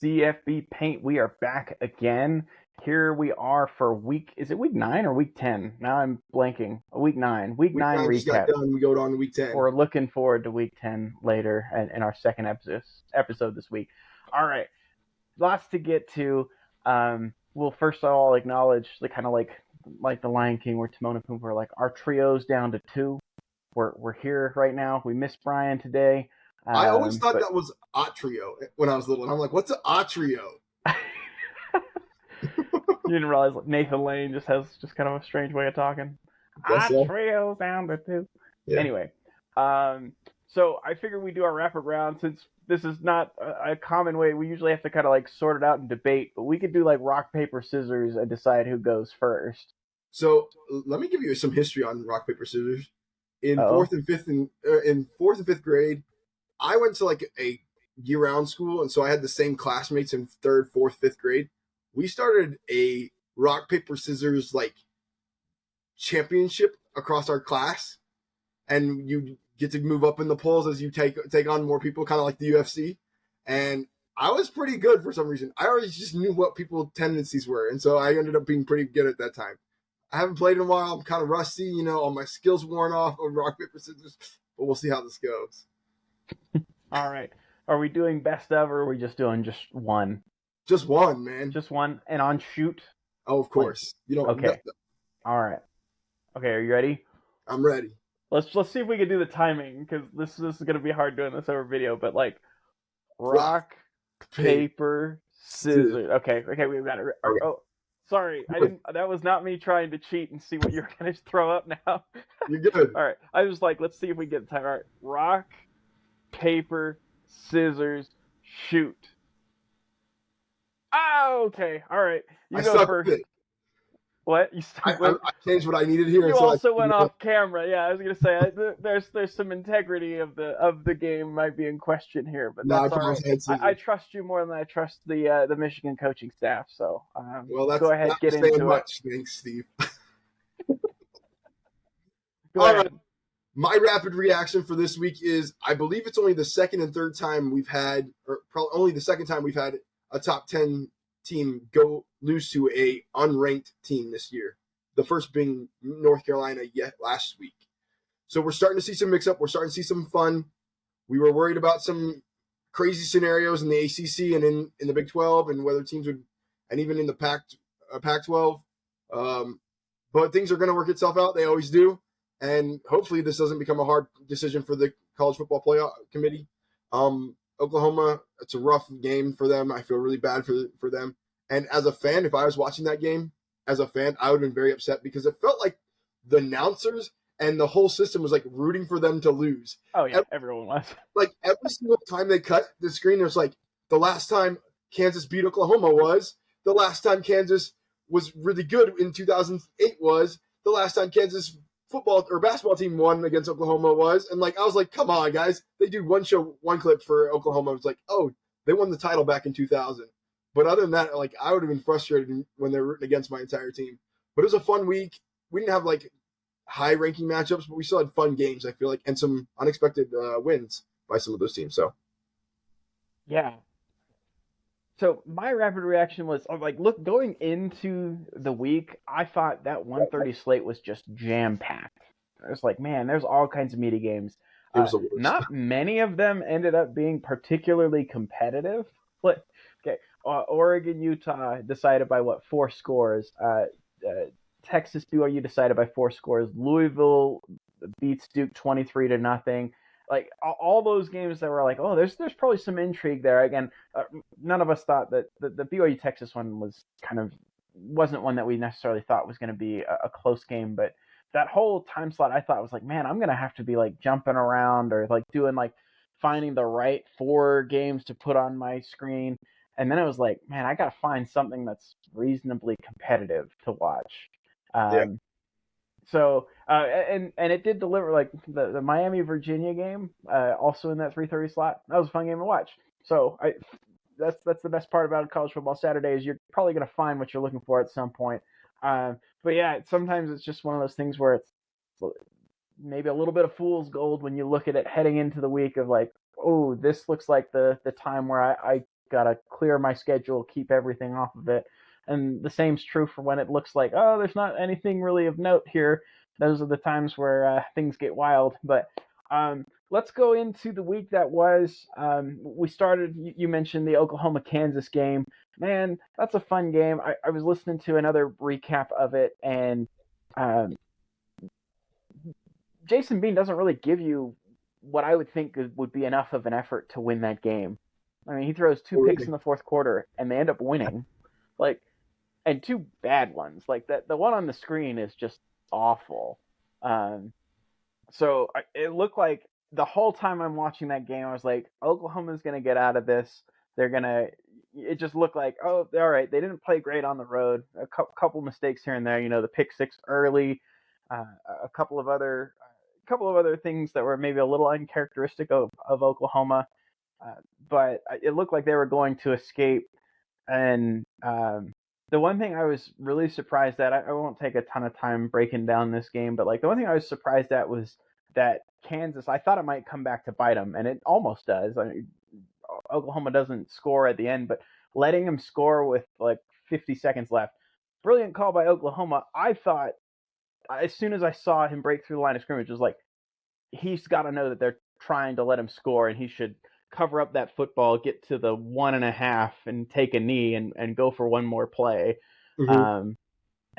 CFB Paint. We are back again. Here we are for is it week 9 or week 10? Now I'm blanking. Week 9. Week 9 recap. Just got done. We go on to week 10. We're looking forward to week 10 later in our second episode this week. All right. Lots to get to. We'll first of all acknowledge the kind of like the Lion King where Timon and Pumbaa are like, our trio's down to 2. We're here right now. We miss Brian today. I always thought that was a trio when I was little. And I'm like, what's an a trio? You didn't realize Nathan Lane just has kind of a strange way of talking. A trio's down to 2. Yeah. Anyway, so I figured we do our rapid round since this is not a common way. We usually have to kind of like sort it out and debate, but we could do like rock, paper, scissors and decide who goes first. So let me give you some history on rock, paper, scissors. In fourth and fifth grade, I went to like a year-round school, and so I had the same classmates in 3rd, 4th, 5th grade. We started a rock, paper, scissors like championship across our class, and you get to move up in the polls as you take on more people, kind of like the UFC. And I was pretty good for some reason. I already just knew what people's tendencies were, and so I ended up being pretty good at that time. I haven't played in a while. I'm kind of rusty, all my skills worn off on rock, paper, scissors, but we'll see how this goes. All right. Are we doing best of, or are we just doing just one? Just one, man. Just one, and on shoot? Oh, of course. Okay. All right. Okay, are you ready? I'm ready. Let's see if we can do the timing, because this is going to be hard doing this over video, but like rock, paper, scissors. Okay, we got it. Oh, sorry. That was not me trying to cheat and see what you're going to throw up now. You're good. All right. I was like, let's see if we get the time. All right. Rock, paper, scissors, shoot. Oh, okay. All right. You go first. What? I changed what I needed here. You also went off camera. Yeah, I was gonna say there's some integrity of the game might be in question here, but that's all right. I trust you more than I trust the Michigan coaching staff. So go ahead, get into it. Thanks, Steve. Go ahead. Right. My rapid reaction for this week is I believe it's only the second and third time we've had, or probably only the second time we've had a top 10 team lose to a unranked team this year. The first being North Carolina last week. So we're starting to see some mix up. We're starting to see some fun. We were worried about some crazy scenarios in the ACC and in the Big 12 and whether teams would, and even in the Pac-12. But things are going to work itself out. They always do. And hopefully this doesn't become a hard decision for the College Football Playoff Committee. Oklahoma, it's a rough game for them. I feel really bad for them. And as a fan, if I was watching that game, I would have been very upset because it felt like the announcers and the whole system was like rooting for them to lose. Oh, yeah, everyone was. Like every single time they cut the screen, there's like the last time Kansas beat Oklahoma was, the last time Kansas was really good in 2008 was, the last time Kansas football or basketball team won against Oklahoma was, and like I was like, come on, guys. They do one clip for Oklahoma. It was like, oh, they won the title back in 2000. But other than that, like I would have been frustrated when they're rooting against my entire team. But it was a fun week. We didn't have like high ranking matchups, but we still had fun games, I feel like, and some unexpected wins by some of those teams. So yeah. So my rapid reaction was like, look, going into the week, I thought that 1:30 slate was just jam packed. I was like, man, there's all kinds of meaty games. Not many of them ended up being particularly competitive. But okay, Oregon, Utah decided by 4 scores. Texas, BYU decided by 4 scores. Louisville beats Duke 23-0. Like all those games that were like, oh, there's probably some intrigue there. Again, none of us thought that the BYU Texas one wasn't one that we necessarily thought was going to be a close game. But that whole time slot, I thought was like, man, I'm going to have to be like jumping around or like doing like finding the right 4 games to put on my screen. And then it was like, man, I got to find something that's reasonably competitive to watch. So, and it did deliver, like the Miami Virginia game, also in that 3:30 slot. That was a fun game to watch. So that's the best part about college football Saturday is you're probably going to find what you're looking for at some point. But yeah, sometimes it's just one of those things where it's maybe a little bit of fool's gold when you look at it heading into the week of like, oh, this looks like the time where I got to clear my schedule, keep everything off of it. And the same's true for when it looks like, oh, there's not anything really of note here. Those are the times where things get wild. But let's go into the week that was. We started, you mentioned the Oklahoma-Kansas game. Man, that's a fun game. I was listening to another recap of it, and Jason Bean doesn't really give you what I would think would be enough of an effort to win that game. I mean, he throws 2 picks in the fourth quarter, and they end up winning. Like, and 2 bad ones. Like that, the one on the screen is just awful. So it looked like the whole time I'm watching that game, I was like, Oklahoma's going to get out of this. They're going to. It just looked like, oh, all right, they didn't play great on the road. A couple mistakes here and there. You know, the pick 6 early, a couple of other things that were maybe a little uncharacteristic of Oklahoma. But it looked like they were going to escape. And the one thing I was really surprised at, I won't take a ton of time breaking down this game, but like the one thing I was surprised at was that Kansas, I thought it might come back to bite them, and it almost does. I mean, Oklahoma doesn't score at the end, but letting them score with like 50 seconds left. Brilliant call by Oklahoma. I thought as soon as I saw him break through the line of scrimmage, it was like, he's got to know that they're trying to let him score, and he should cover up that football, get to the 1.5 and take a knee and go for one more play. Mm-hmm.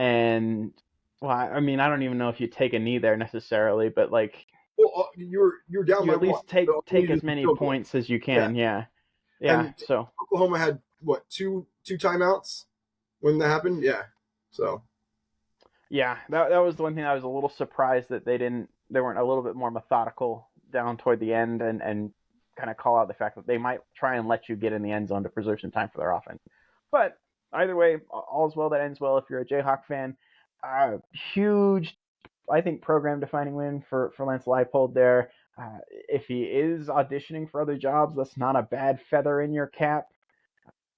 And well, I mean, I don't even know if you take a knee there necessarily, but like, well, you're down. You at least take as many points as you can. Yeah. And so Oklahoma had what, two timeouts when that happened. Yeah. So. Yeah, that was the one thing I was a little surprised that they weren't a little bit more methodical down toward the end and kind of call out the fact that they might try and let you get in the end zone to preserve some time for their offense. But either way, all's well that ends well if you're a Jayhawk fan. Huge, I think, program-defining win for Lance Leipold there. If he is auditioning for other jobs, that's not a bad feather in your cap.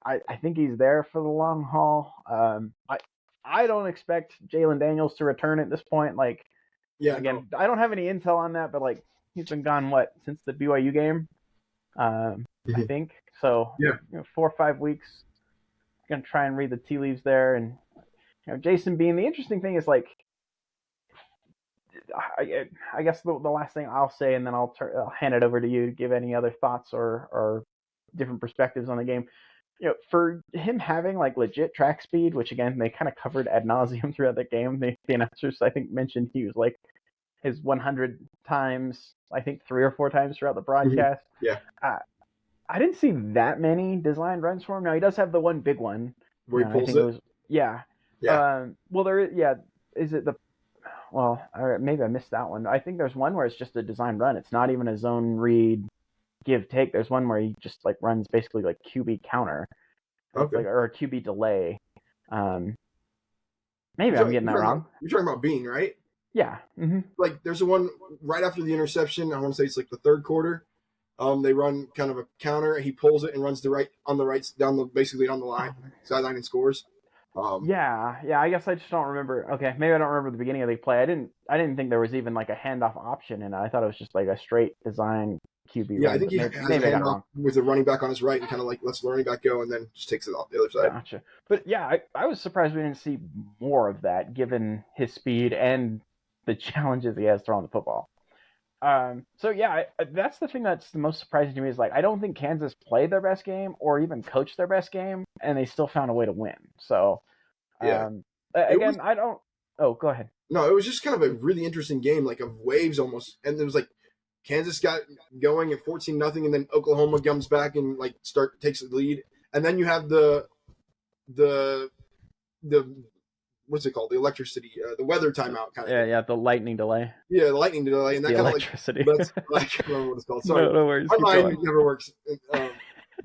I think he's there for the long haul. I don't expect Jalen Daniels to return at this point. Like, I don't have any intel on that, but like, he's been gone since the BYU game, I think. So 4 or 5 weeks. Gonna try and read the tea leaves there, and Jason Bean. The interesting thing is like, I guess the last thing I'll say, and then I'll hand it over to you to give any other thoughts or different perspectives on the game. For him having like legit track speed, which again they kind of covered ad nauseum throughout the game. The announcers I think mentioned he was like his 100 times, I think 3 or 4 times throughout the broadcast. Yeah. I didn't see that many designed runs for him. Now he does have the one big one where he pulls it. Yeah. Well, there is. Yeah. Is it the? Well, or maybe I missed that one. I think there's one where it's just a design run. It's not even a zone read give take. There's one where he just like runs basically like QB counter, or a QB delay. Maybe I'm getting that wrong. You're talking about Bean, right? Yeah. Mm-hmm. Like there's the one right after the interception. I want to say it's like the third quarter. They run kind of a counter. He pulls it and runs basically down the line, sideline, and scores. Yeah. I guess I just don't remember. Okay, maybe I don't remember the beginning of the play. I didn't think there was even like a handoff option in it. I thought it was just like a straight design QB. Yeah, I think he has a handoff with the running back on his right and kind of like lets the running back go and then just takes it off the other side. Gotcha. But yeah, I was surprised we didn't see more of that given his speed and the challenges he has throwing the football. So yeah, that's the thing that's the most surprising to me is like, I don't think Kansas played their best game or even coached their best game, and they still found a way to win. So, again, go ahead. No, it was just kind of a really interesting game, like of waves almost. And it was like Kansas got going at 14-0, and then Oklahoma comes back and like takes the lead. And then you have the what's it called? The electricity, the weather timeout kind of. Yeah, the lightning delay. Yeah, the lightning delay, and that kind of electricity. I can't remember what it's called. Sorry, no worries. My mind never works. But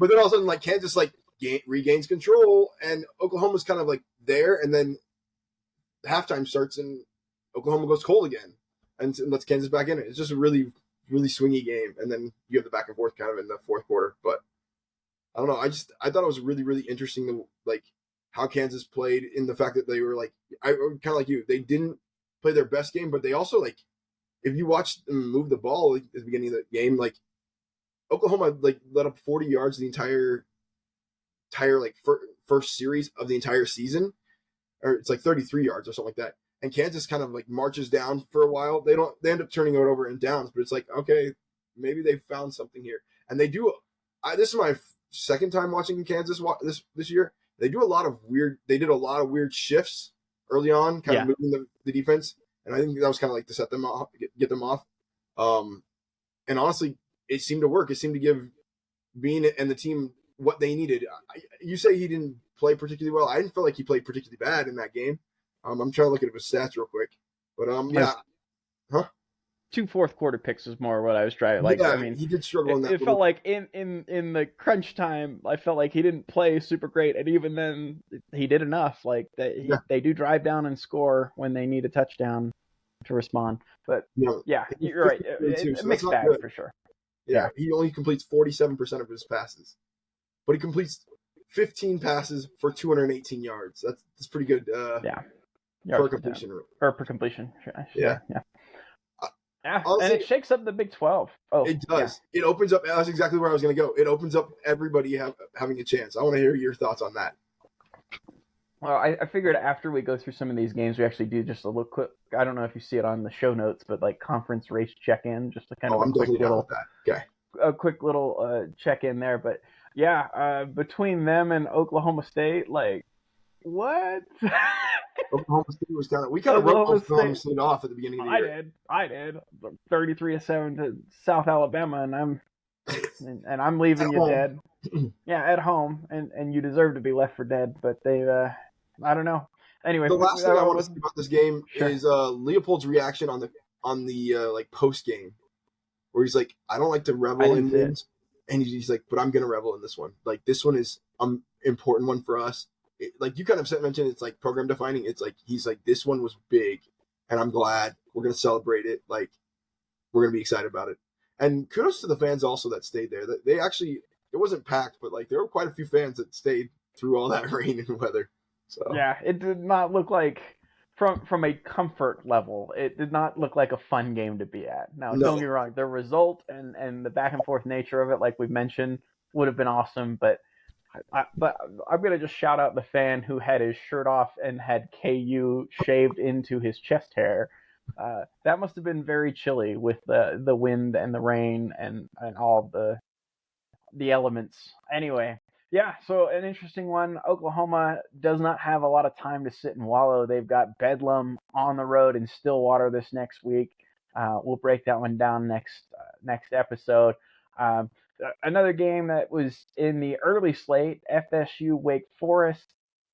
then all of a sudden, like Kansas, like regains control, and Oklahoma's kind of like there, and then halftime starts, and Oklahoma goes cold again, and lets Kansas back in it. It's just a really, really swingy game, and then you have the back and forth kind of in the fourth quarter. But I don't know. I thought it was really, really interesting to like how Kansas played in the fact that they were like, I kind of like you, they didn't play their best game, but they also like, if you watch them move the ball at the beginning of the game, like Oklahoma like let up 40 yards the entire entire like first series of the entire season, or it's like 33 yards or something like that. And Kansas kind of like marches down for a while. They end up turning it over in downs, but it's like, okay, maybe they found something here. And they do. This is my second time watching Kansas this year. They did a lot of weird shifts early on, kind of moving the defense. And I think that was kind of like to set them off, get them off. And honestly, it seemed to work. It seemed to give Bean and the team what they needed. You say he didn't play particularly well. I didn't feel like he played particularly bad in that game. I'm trying to look at his stats real quick. But, yeah. Huh? 2 fourth quarter picks is more what I was trying. Like, yeah, I mean, he did struggle in that. It felt like in the crunch time, I felt like he didn't play super great, and even then, he did enough. Like they do drive down and score when they need a touchdown to respond. But yeah, you're right. It's a mixed bag for sure. Yeah, he only completes 47% of his passes, but he completes 15 passes for 218 yards. That's pretty good. Per completion. Per completion. Yeah. Honestly, and it shakes up the Big 12. Oh, it does. Yeah. It opens up. That's exactly where I was going to go. It opens up everybody having a chance. I want to hear your thoughts on that. Well, I figured after we go through some of these games, we actually do just a little quick. I don't know if you see it on the show notes, but like conference race check-in, just to kind of a quick little, a quick little check-in there. But yeah, between them and Oklahoma State, like what? Oklahoma State was we kind of wrote Oklahoma State off at the beginning of the year. I did. 33-7 to South Alabama, and I'm leaving you dead. Yeah, at home, and you deserve to be left for dead. But they, I don't know. Anyway, the last thing I want to say about this game is Leopold's reaction on the like post game, where he's like, "I don't like to revel in wins," and he's like, "But I'm gonna revel in this one. Like this one is important one for us." Like you kind of mentioned, it's like program defining. It's like he's like, this one was big, and I'm glad we're gonna celebrate it. Like we're gonna be excited about it. And kudos to the fans also that stayed there. They actually, it wasn't packed, but like there were quite a few fans that stayed through all that rain and weather. So yeah, it did not look like from a comfort level, it did not look like a fun game to be at. Now, don't get me wrong, the result and the back and forth nature of it, like we mentioned, would have been awesome, but I'm going to just shout out the fan who had his shirt off and had KU shaved into his chest hair. That must have been very chilly with the wind and the rain and all the elements. Anyway, yeah, so an interesting one. Oklahoma does not have a lot of time to sit and wallow. They've got Bedlam on the road in Stillwater this next week. We'll break that one down next episode. Another game that was in the early slate, FSU Wake Forest.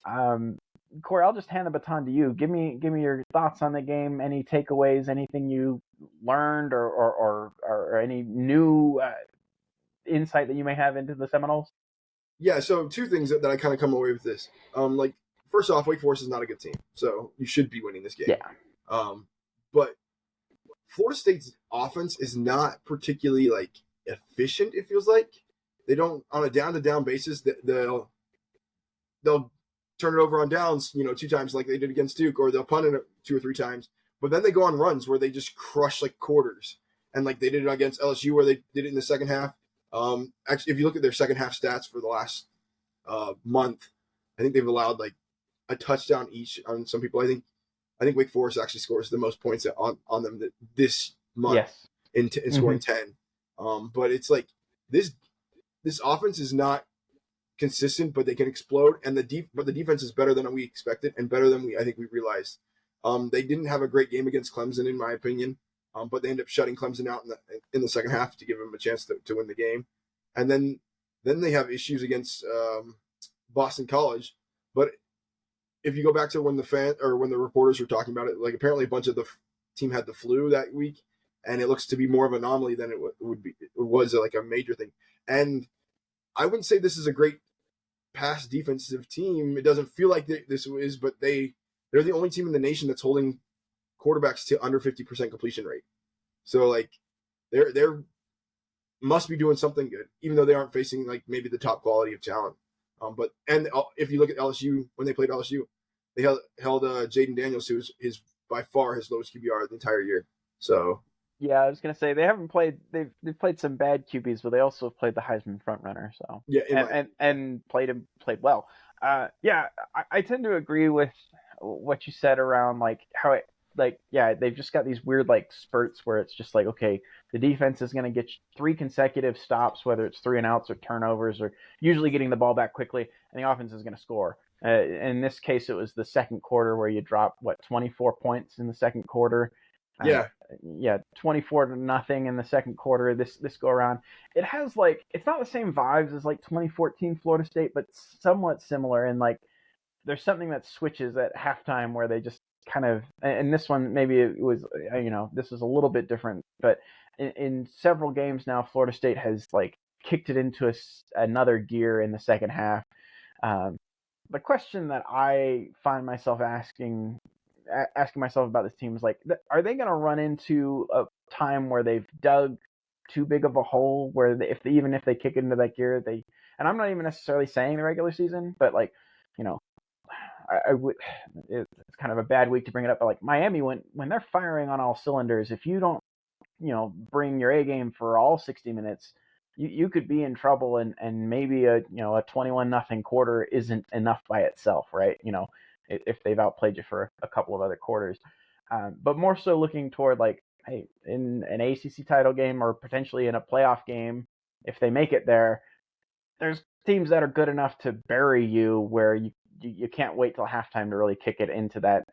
Cory, I'll just hand the baton to you. Give me your thoughts on the game. Any takeaways? Anything you learned, or any new insight that you may have into the Seminoles? Yeah. So two things that I kind of come away with this. Like first off, Wake Forest is not a good team, so you should be winning this game. Yeah. But Florida State's offense is not particularly like efficient. It feels like they don't, on a down-to-down basis, they'll turn it over on downs 2 times like they did against Duke, or they'll punt it 2 or 3 times, but then they go on runs where they just crush like quarters, and like they did it against LSU where they did it in the second half. Actually, if you look at their second half stats for the last month, I think they've allowed like a touchdown each on some people. I think Wake Forest actually scores the most points on them this month in scoring 10. But it's like this offense is not consistent, but they can explode, and the defense is better than we expected and better than I think we realized. They didn't have a great game against Clemson, in my opinion, but they ended up shutting Clemson out in the second half to give them a chance to win the game. And then they have issues against Boston College. But if you go back to when the reporters were talking about it, like apparently a bunch of the team had the flu that week, and it looks to be more of an anomaly than it would be. It was like a major thing. And I wouldn't say this is a great pass defensive team. It doesn't feel like this is, but they're the only team in the nation that's holding quarterbacks to under 50% completion rate. So like they're must be doing something good, even though they aren't facing like maybe the top quality of talent. But if you look at LSU, when they played LSU, they held Jaden Daniels, who is by far his lowest QBR the entire year. So Yeah, I was gonna say they haven't played. They've played some bad QBs, but they also have played the Heisman frontrunner. So Yeah, in my and played well. Yeah, I tend to agree with what you said around like how it like yeah they've just got these weird like spurts where it's just like okay the defense is gonna get three consecutive stops whether it's three and outs or turnovers or usually getting the ball back quickly and the offense is gonna score. In this case, it was the second quarter where you dropped 24 points in the second quarter. Uh, yeah. yeah, 24-0 in the second quarter. This go around, it has like it's not the same vibes as like 2014 Florida State, but somewhat similar. And like there's something that switches at halftime where they just kind of. And this one maybe it was this is a little bit different, but in several games now, Florida State has like kicked it into another gear in the second half. Um, the question that I find myself asking myself about this team is like, are they going to run into a time where they've dug too big of a hole where even if they kick into that gear, and I'm not even necessarily saying the regular season, but like, you know, I would, it's kind of a bad week to bring it up, but like Miami, when they're firing on all cylinders, if you don't, bring your A game for all 60 minutes, you could be in trouble and maybe a 21-0 quarter isn't enough by itself, right? If they've outplayed you for a couple of other quarters. But more so looking toward like, hey, in an ACC title game or potentially in a playoff game, if they make it there, there's teams that are good enough to bury you where you can't wait till halftime to really kick it into that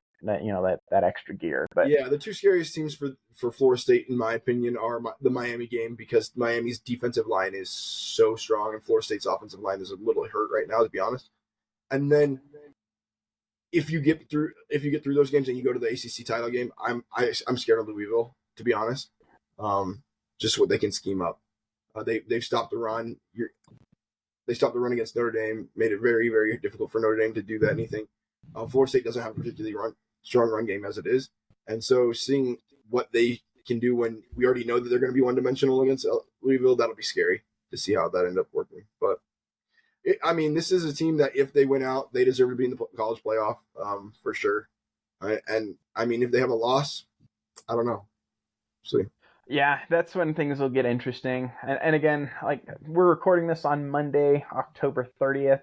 extra gear. But Yeah, the two scariest teams for Florida State, in my opinion, are the Miami game because Miami's defensive line is so strong and Florida State's offensive line is a little hurt right now, to be honest. And then if you get through those games and you go to the ACC title game, I'm scared of Louisville, to be honest. Just what they can scheme up. They've stopped the run. They stopped the run against Notre Dame, made it very, very difficult for Notre Dame to do that anything. Florida State doesn't have a particularly strong run game as it is. And so seeing what they can do when we already know that they're going to be one-dimensional against Louisville, that'll be scary to see how that ends up working. But, this is a team that if they win out, they deserve to be in the college playoff for sure. If they have a loss, I don't know. See. yeah, that's when things will get interesting. And again, like we're recording this on Monday, October 30th.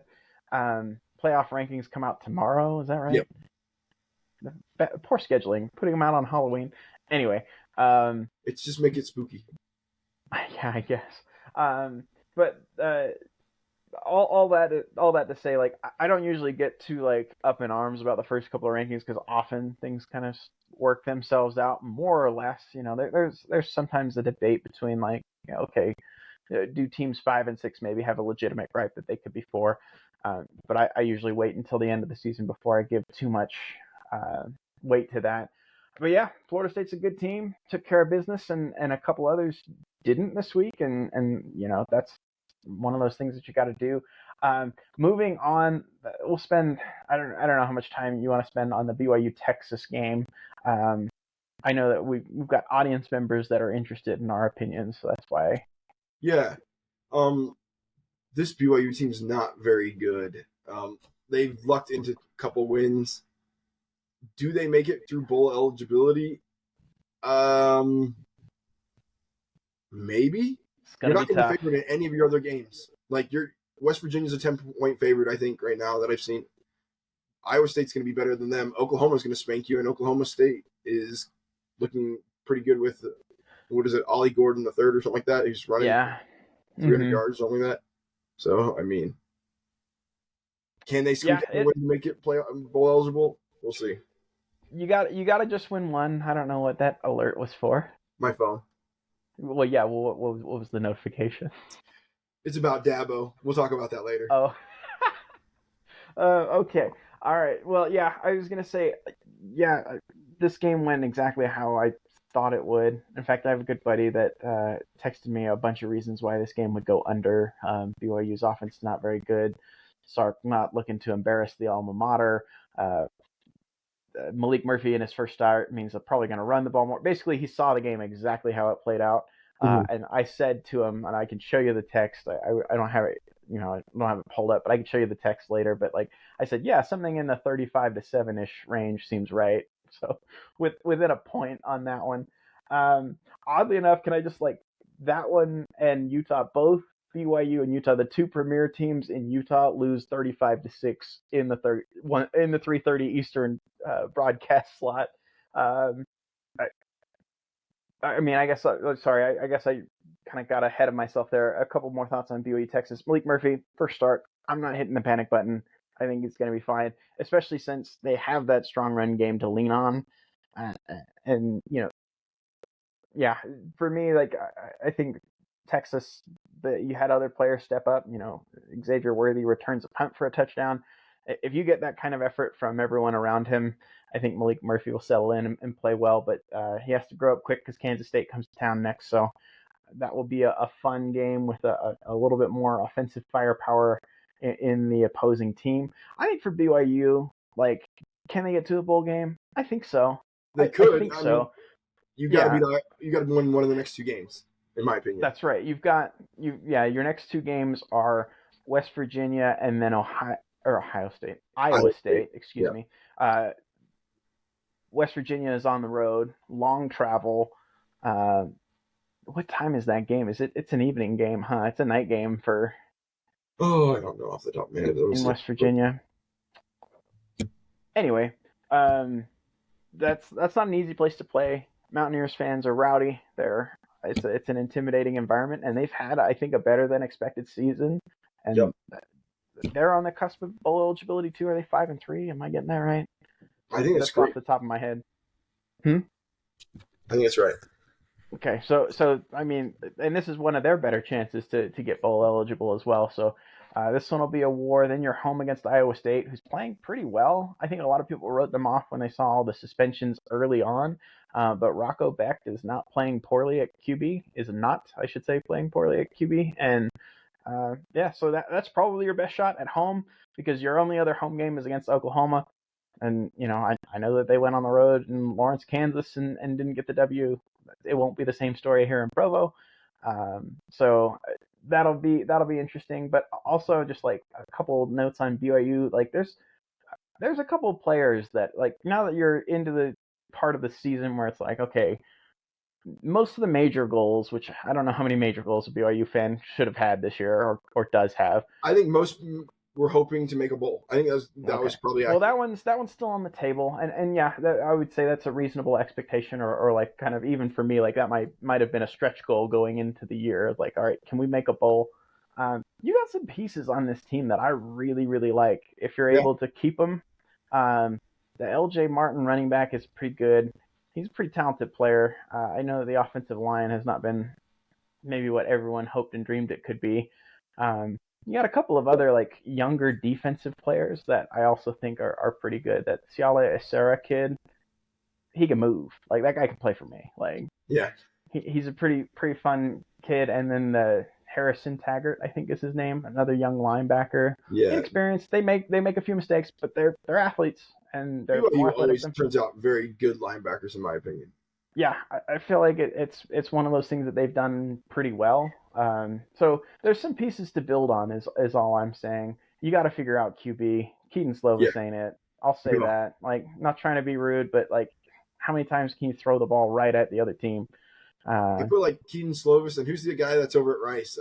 Playoff rankings come out tomorrow. Is that right? Yep. Poor scheduling, putting them out on Halloween. Anyway, it's just make it spooky. Yeah, I guess. But all that to say, like I don't usually get too like up in arms about the first couple of rankings because often things kind of work themselves out more or less. There's sometimes a debate between like, okay, do teams 5 and 6 maybe have a legitimate gripe that they could be 4? But I usually wait until the end of the season before I give too much weight to that. But yeah, Florida State's a good team, took care of business, and a couple others didn't this week, and that's one of those things that you got to do. Moving on, we'll spend I don't know how much time you want to spend on the BYU Texas game. I know that we've got audience members that are interested in our opinions, so that's why. Yeah. This BYU team's not very good. They've lucked into a couple wins. Do they make it through bowl eligibility? Maybe. You're not going to be favored in any of your other games. Like West Virginia's a 10-point favorite, I think, right now that I've seen. Iowa State's going to be better than them. Oklahoma's going to spank you, and Oklahoma State is looking pretty good with what is it, Ollie Gordon the third or something like that. He's running 300 yards, something like that. So, can they squeak out a way to make it bowl eligible? We'll see. You got to just win one. I don't know what that alert was for. My phone. Well, yeah. Well, what was the notification? It's about Dabo. We'll talk about that later. Oh. Okay. All right. Well, yeah. I was gonna say, yeah. This game went exactly how I thought it would. In fact, I have a good buddy that texted me a bunch of reasons why this game would go under. BYU's offense is not very good. Sark not looking to embarrass the alma mater. Malik Murphy in his first start means they're probably going to run the ball more. Basically, he saw the game exactly how it played out. And I said to him, and I can show you the text. I don't have it, I don't have it pulled up, but I can show you the text later. But like I said, yeah, something in the 35-7 ish range seems right. So within a point on that one. Oddly enough, can I just that one and Utah, both BYU and Utah, the two premier teams in Utah, lose 35-6 in the 3:30 Eastern broadcast slot. Um, I mean, I guess sorry, I guess I kind of got ahead of myself there. A couple more thoughts on BYU Texas. Malik Murphy, first start. I'm not hitting the panic button. I think it's going to be fine, especially since they have that strong run game to lean on. And yeah, for me, I think Texas, you had other players step up. Xavier Worthy returns a punt for a touchdown. If you get that kind of effort from everyone around him, I think Malik Murphy will settle in and play well. But he has to grow up quick because Kansas State comes to town next. So that will be a fun game with a little bit more offensive firepower in the opposing team. I think for BYU, can they get to a bowl game? I think so. They could. I think so. You got to win one of the next two games, in my opinion. That's right. Your next two games are West Virginia and then Iowa State. Excuse me. West Virginia is on the road, long travel. What time is that game? It's an evening game, huh? It's a night game for. Oh, I don't know off the top of my head. In West Virginia. Anyway, that's not an easy place to play. Mountaineers fans are rowdy. It's an intimidating environment, and they've had, I think, a better than expected season. And they're on the cusp of bowl eligibility too. Are they 5-3? Am I getting that right? I think that's off the top of my head. I think that's right. Okay, so I mean, and this is one of their better chances to get bowl eligible as well. So this one will be a war. Then you're home against Iowa State, who's playing pretty well. I think a lot of people wrote them off when they saw all the suspensions early on. But Rocco Beck is not playing poorly at QB. I should say, playing poorly at QB. And so that's probably your best shot at home because your only other home game is against Oklahoma. And I know that they went on the road in Lawrence, Kansas, and didn't get the W. It won't be the same story here in Provo. So that'll be interesting. But also just a couple notes on BYU. There's a couple of players that now that you're into the part of the season where it's okay, most of the major goals, which I don't know how many major goals a BYU fan should have had this year or does have. I think most were hoping to make a bowl. I think that was probably accurate. Well, that one's still on the table, and yeah, I would say that's a reasonable expectation, or kind of even for me, that might have been a stretch goal going into the year. All right, can we make a bowl? You got some pieces on this team that I really, really like. If you're able to keep them, the LJ Martin running back is pretty good. He's a pretty talented player. I know the offensive line has not been maybe what everyone hoped and dreamed it could be. You got a couple of other younger defensive players that I also think are pretty good. That Siale Esera kid, he can move. That guy can play for me. He's a pretty fun kid. And then the Harrison Taggart, I think is his name, another young linebacker. Yeah, inexperienced. They make a few mistakes, but they're athletes and they're more athletic. Always turns out very good linebackers, in my opinion. Yeah, I feel like it's one of those things that they've done pretty well. So there's some pieces to build on, is all I'm saying. You got to figure out QB. Keaton Slovis ain't it. I'll say that. Not trying to be rude, but how many times can you throw the ball right at the other team? I put Keaton Slovis, and who's the guy that's over at Rice?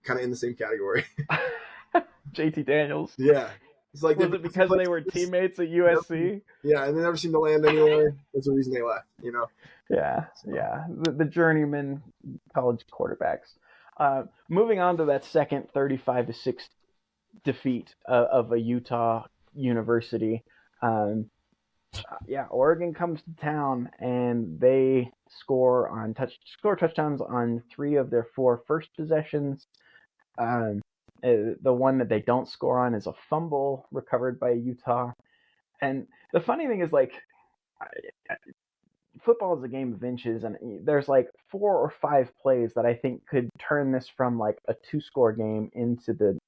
Kind of in the same category. JT Daniels. Yeah. It's was it because they were teammates at USC? Yeah, and they never seemed to land anywhere. That's the reason they left, Yeah. The journeyman college quarterbacks. Moving on to that second 35-6 defeat of a Utah University. Oregon comes to town and they score touchdowns on 3 of their 4 first possessions. The one that they don't score on is a fumble recovered by Utah. And the funny thing is, football is a game of inches, and there's 4 or 5 plays that I think could turn this from a 2-score game into the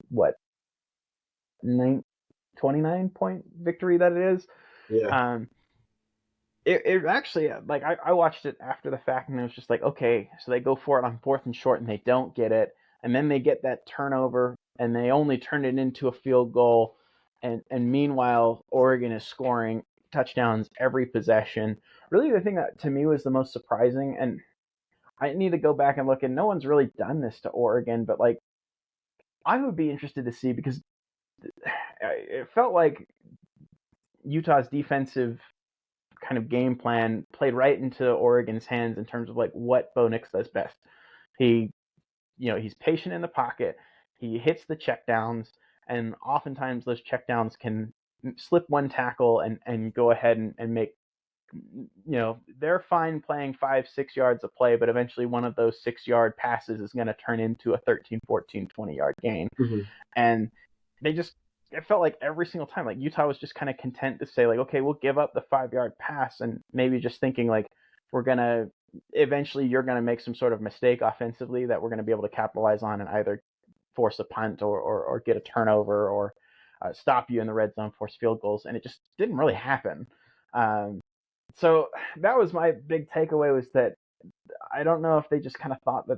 29-point victory that it is. Yeah. It actually, I watched it after the fact, and it was just okay, so they go for it on 4th and short, and they don't get it, and then they get that turnover, and they only turn it into a field goal, and meanwhile, Oregon is scoring touchdowns every possession. Really, the thing that to me was the most surprising, and I need to go back and look, and no one's really done this to Oregon, but like I would be interested to see because it felt like Utah's defensive kind of game plan played right into Oregon's hands in terms of like what Bo Nix does best. He's patient in the pocket. He hits the checkdowns, and oftentimes those checkdowns can slip one tackle and go ahead and make, they're fine playing 5-6 yards of play, but eventually one of those 6-yard passes is going to turn into a 13, 14, 20-yard gain. Mm-hmm. And it felt like every single time, like Utah was just kind of content to say like, okay, we'll give up the 5-yard pass, and maybe just thinking like eventually you're going to make some sort of mistake offensively that we're going to be able to capitalize on and either force a punt or get a turnover or stop you in the red zone, force field goals. And it just didn't really happen. So that was my big takeaway, was that I don't know if they just kind of thought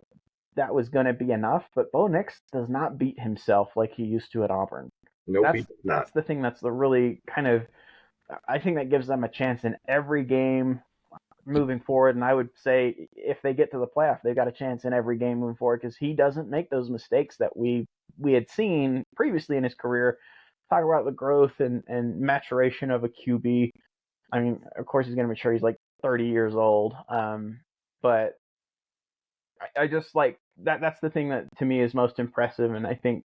that was going to be enough, but Bo Nix does not beat himself like he used to at Auburn. Nope, that's the thing that's the really kind of, I think that gives them a chance in every game moving forward. And I would say if they get to the playoff, they've got a chance in every game moving forward, because he doesn't make those mistakes that we had seen previously in his career. Talk about the growth and maturation of a QB. I mean, of course he's going to mature. He's like 30 years old. But I just like that's the thing that to me is most impressive. And I think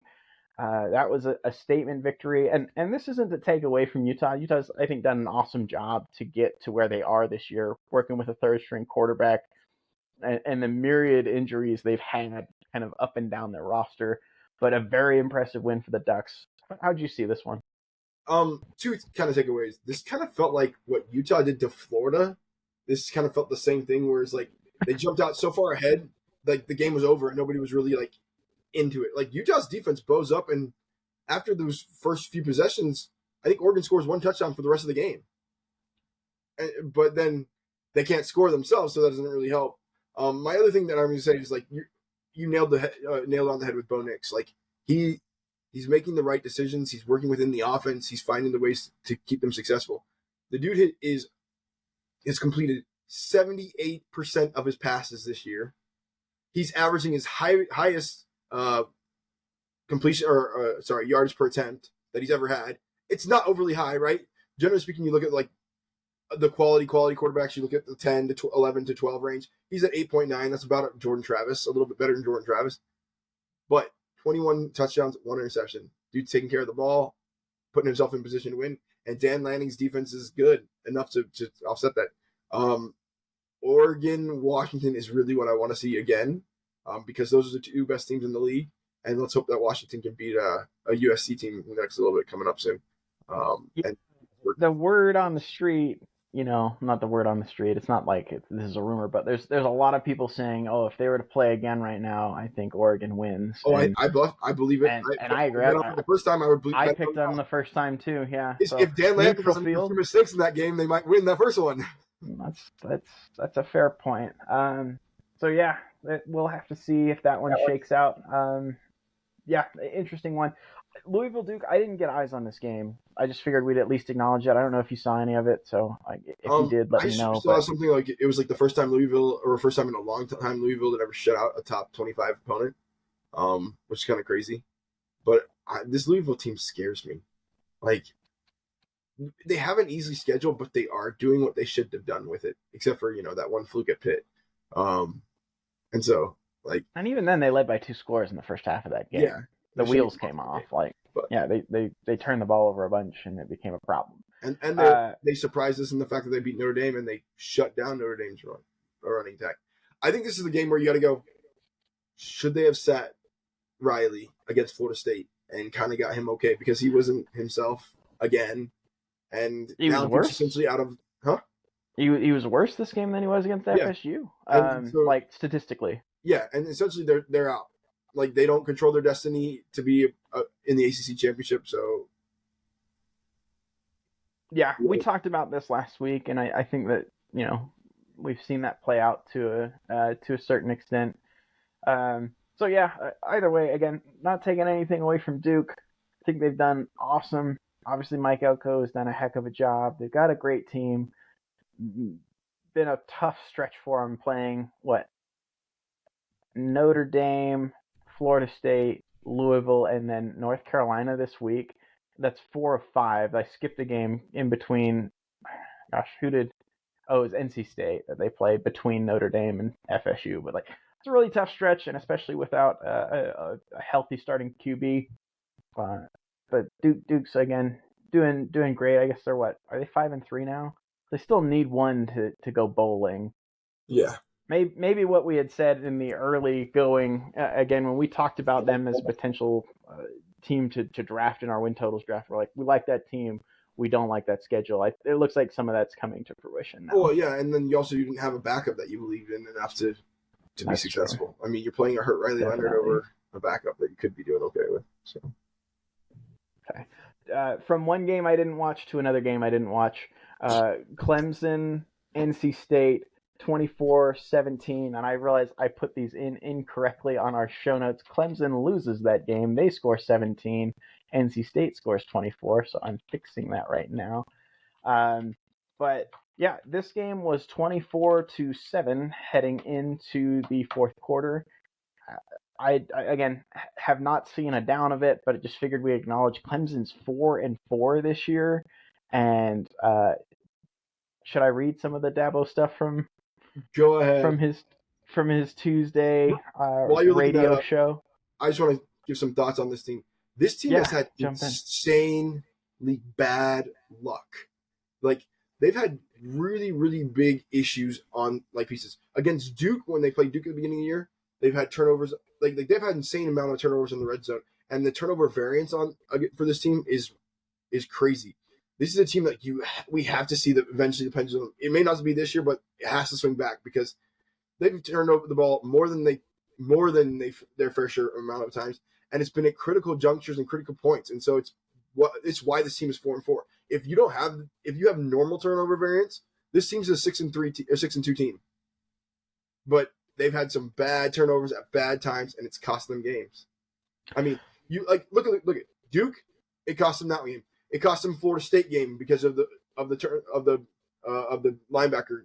that was a statement victory. And this isn't to take away from Utah. Utah's, I think, done an awesome job to get to where they are this year, working with a third-string quarterback and the myriad injuries they've had kind of up and down their roster. But a very impressive win for the Ducks. How'd you see this one? Two kind of takeaways. This kind of felt like what Utah did to Florida. This kind of felt the same thing, where it's like they jumped out so far ahead, like the game was over and nobody was really like into it. Like Utah's defense bows up, and after those first few possessions, I think Oregon scores one touchdown for the rest of the game. But then they can't score themselves, so that doesn't really help. My other thing that I'm going to say is like you nailed on the head with Bo Nix. Like he's making the right decisions. He's working within the offense. He's finding the ways to keep them successful. The dude has completed 78% of his passes this year. He's averaging his highest completion yards per attempt that he's ever had. It's not overly high, right? Generally speaking, you look at like the quality quarterbacks, you look at the 10 to 11 to 12 range. He's at 8.9. That's about Jordan Travis, a little bit better than Jordan Travis. But 21 touchdowns, 1 interception. Dude's taking care of the ball, putting himself in position to win. And Dan Lanning's defense is good enough to offset that. Oregon, Washington is really what I want to see again, because those are the two best teams in the league. And let's hope that Washington can beat a USC team next a little bit coming up soon. And the word on the street, not the word on the street. It's not like this is a rumor, but there's a lot of people saying, oh, if they were to play again right now, I think Oregon wins. Oh, I believe it. And I agree. The first time I would believe. I picked them the first time too. Yeah. So if Dan Lanning doesn't make a few mistakes in that game, they might win that first one. That's a fair point. So yeah, we'll have to see if that one shakes out. Yeah, interesting one. Louisville Duke, I didn't get eyes on this game. I just figured we'd at least acknowledge it. I don't know if you saw any of it, so if you did, let me know. I saw something like it was like the first time Louisville, or first time in a long time Louisville had ever shut out a top 25 opponent, which is kind of crazy. But this Louisville team scares me. Like, they have an easy schedule, but they are doing what they should have done with it, except for that one fluke at Pitt. And so and even then they led by 2 scores in the first half of that game. Yeah. The wheels came off. They turned the ball over a bunch, and it became a problem. And they surprised us in the fact that they beat Notre Dame, and they shut down Notre Dame's running attack. I think this is the game where you got to go, should they have sat Riley against Florida State and kind of got him okay, because he wasn't himself again, and he was worse. Essentially out of He was worse this game than he was against FSU. Statistically. Yeah, and essentially they're out. Like, they don't control their destiny to be in the ACC championship. So, yeah, we talked about this last week, and I think that we've seen that play out to a certain extent. So yeah, either way, again, not taking anything away from Duke. I think they've done awesome. Obviously, Mike Elko has done a heck of a job. They've got a great team. Been a tough stretch for them, playing Notre Dame, Florida State, Louisville, and then North Carolina this week. That's 4 of 5. I skipped a game in between. Gosh, who did? Oh, it was NC State that they played between Notre Dame and FSU. But like, it's a really tough stretch, and especially without a healthy starting QB. But Duke's again doing great. I guess they're what? Are they 5-3 now? They still need one to go bowling. Yeah. Maybe what we had said in the early going, again, when we talked about them as a potential team to draft in our win totals draft, we're like, we like that team. We don't like that schedule. It looks like some of that's coming to fruition now. Well, yeah, and then you didn't have a backup that you believed in enough to be successful. True. I mean, you're playing a hurt Riley Leonard over a backup that you could be doing okay with. So. Okay. From one game I didn't watch to another game I didn't watch. Clemson, NC State, 24-17, and I realized I put these in incorrectly on our show notes. Clemson loses that game. They score 17. NC State scores 24, so I'm fixing that right now. But yeah, this game was 24-7 heading into the fourth quarter. I again have not seen a down of it, but I just figured we acknowledge Clemson's 4-4 this year. And should I read some of the Dabo stuff from? Go ahead. From his Tuesday radio show. I just want to give some thoughts on this team. This team has had insanely bad luck. Like, they've had really, really big issues on like pieces. Against Duke, when they played Duke at the beginning of the year, they've had turnovers. Like they've had insane amount of turnovers in the red zone, and the turnover variance for this team is crazy. This is a team that we have to see that eventually the pendulum. It may not be this year, but it has to swing back because they've turned over the ball more than their fair share amount of times, and it's been at critical junctures and critical points. And so it's why this team is 4-4. If you have normal turnover variance, this team's a 6-3 or 6-2 team. But they've had some bad turnovers at bad times, and it's cost them games. I mean, you look at Duke. It cost them that game. It cost them Florida State game because of the linebacker.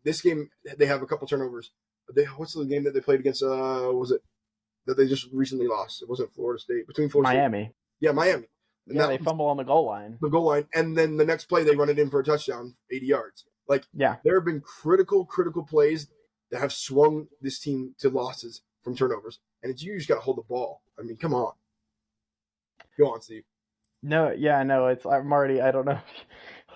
This game they have a couple turnovers. What's the game that they played against? Was it that they just recently lost? It wasn't Florida State. Between Florida Miami. State. Yeah, Miami. And they fumble on the goal line. And then the next play they run it in for a touchdown, 80 yards. There have been critical plays that have swung this team to losses from turnovers, and you just got to hold the ball. I mean, come on. Go on, Steve. No, yeah, no, I'm already, I don't know.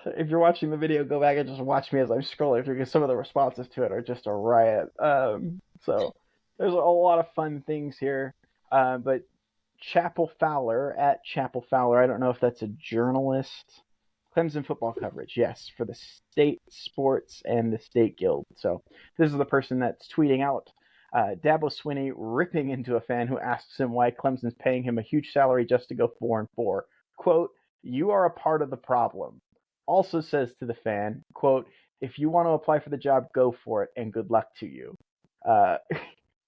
If you're watching the video, go back and just watch me as I'm scrolling through because some of the responses to it are just a riot. So there's a lot of fun things here. But Chapel Fowler, at Chapel Fowler, I don't know if that's a journalist. Clemson football coverage, yes, for the State Sports and the State Guild. So this is the person that's tweeting out Dabo Swinney ripping into a fan who asks him why Clemson's paying him a huge salary just to go 4-4. Quote, "You are a part of the problem." Also says to the fan, quote, "If you want to apply for the job, go for it, and good luck to you."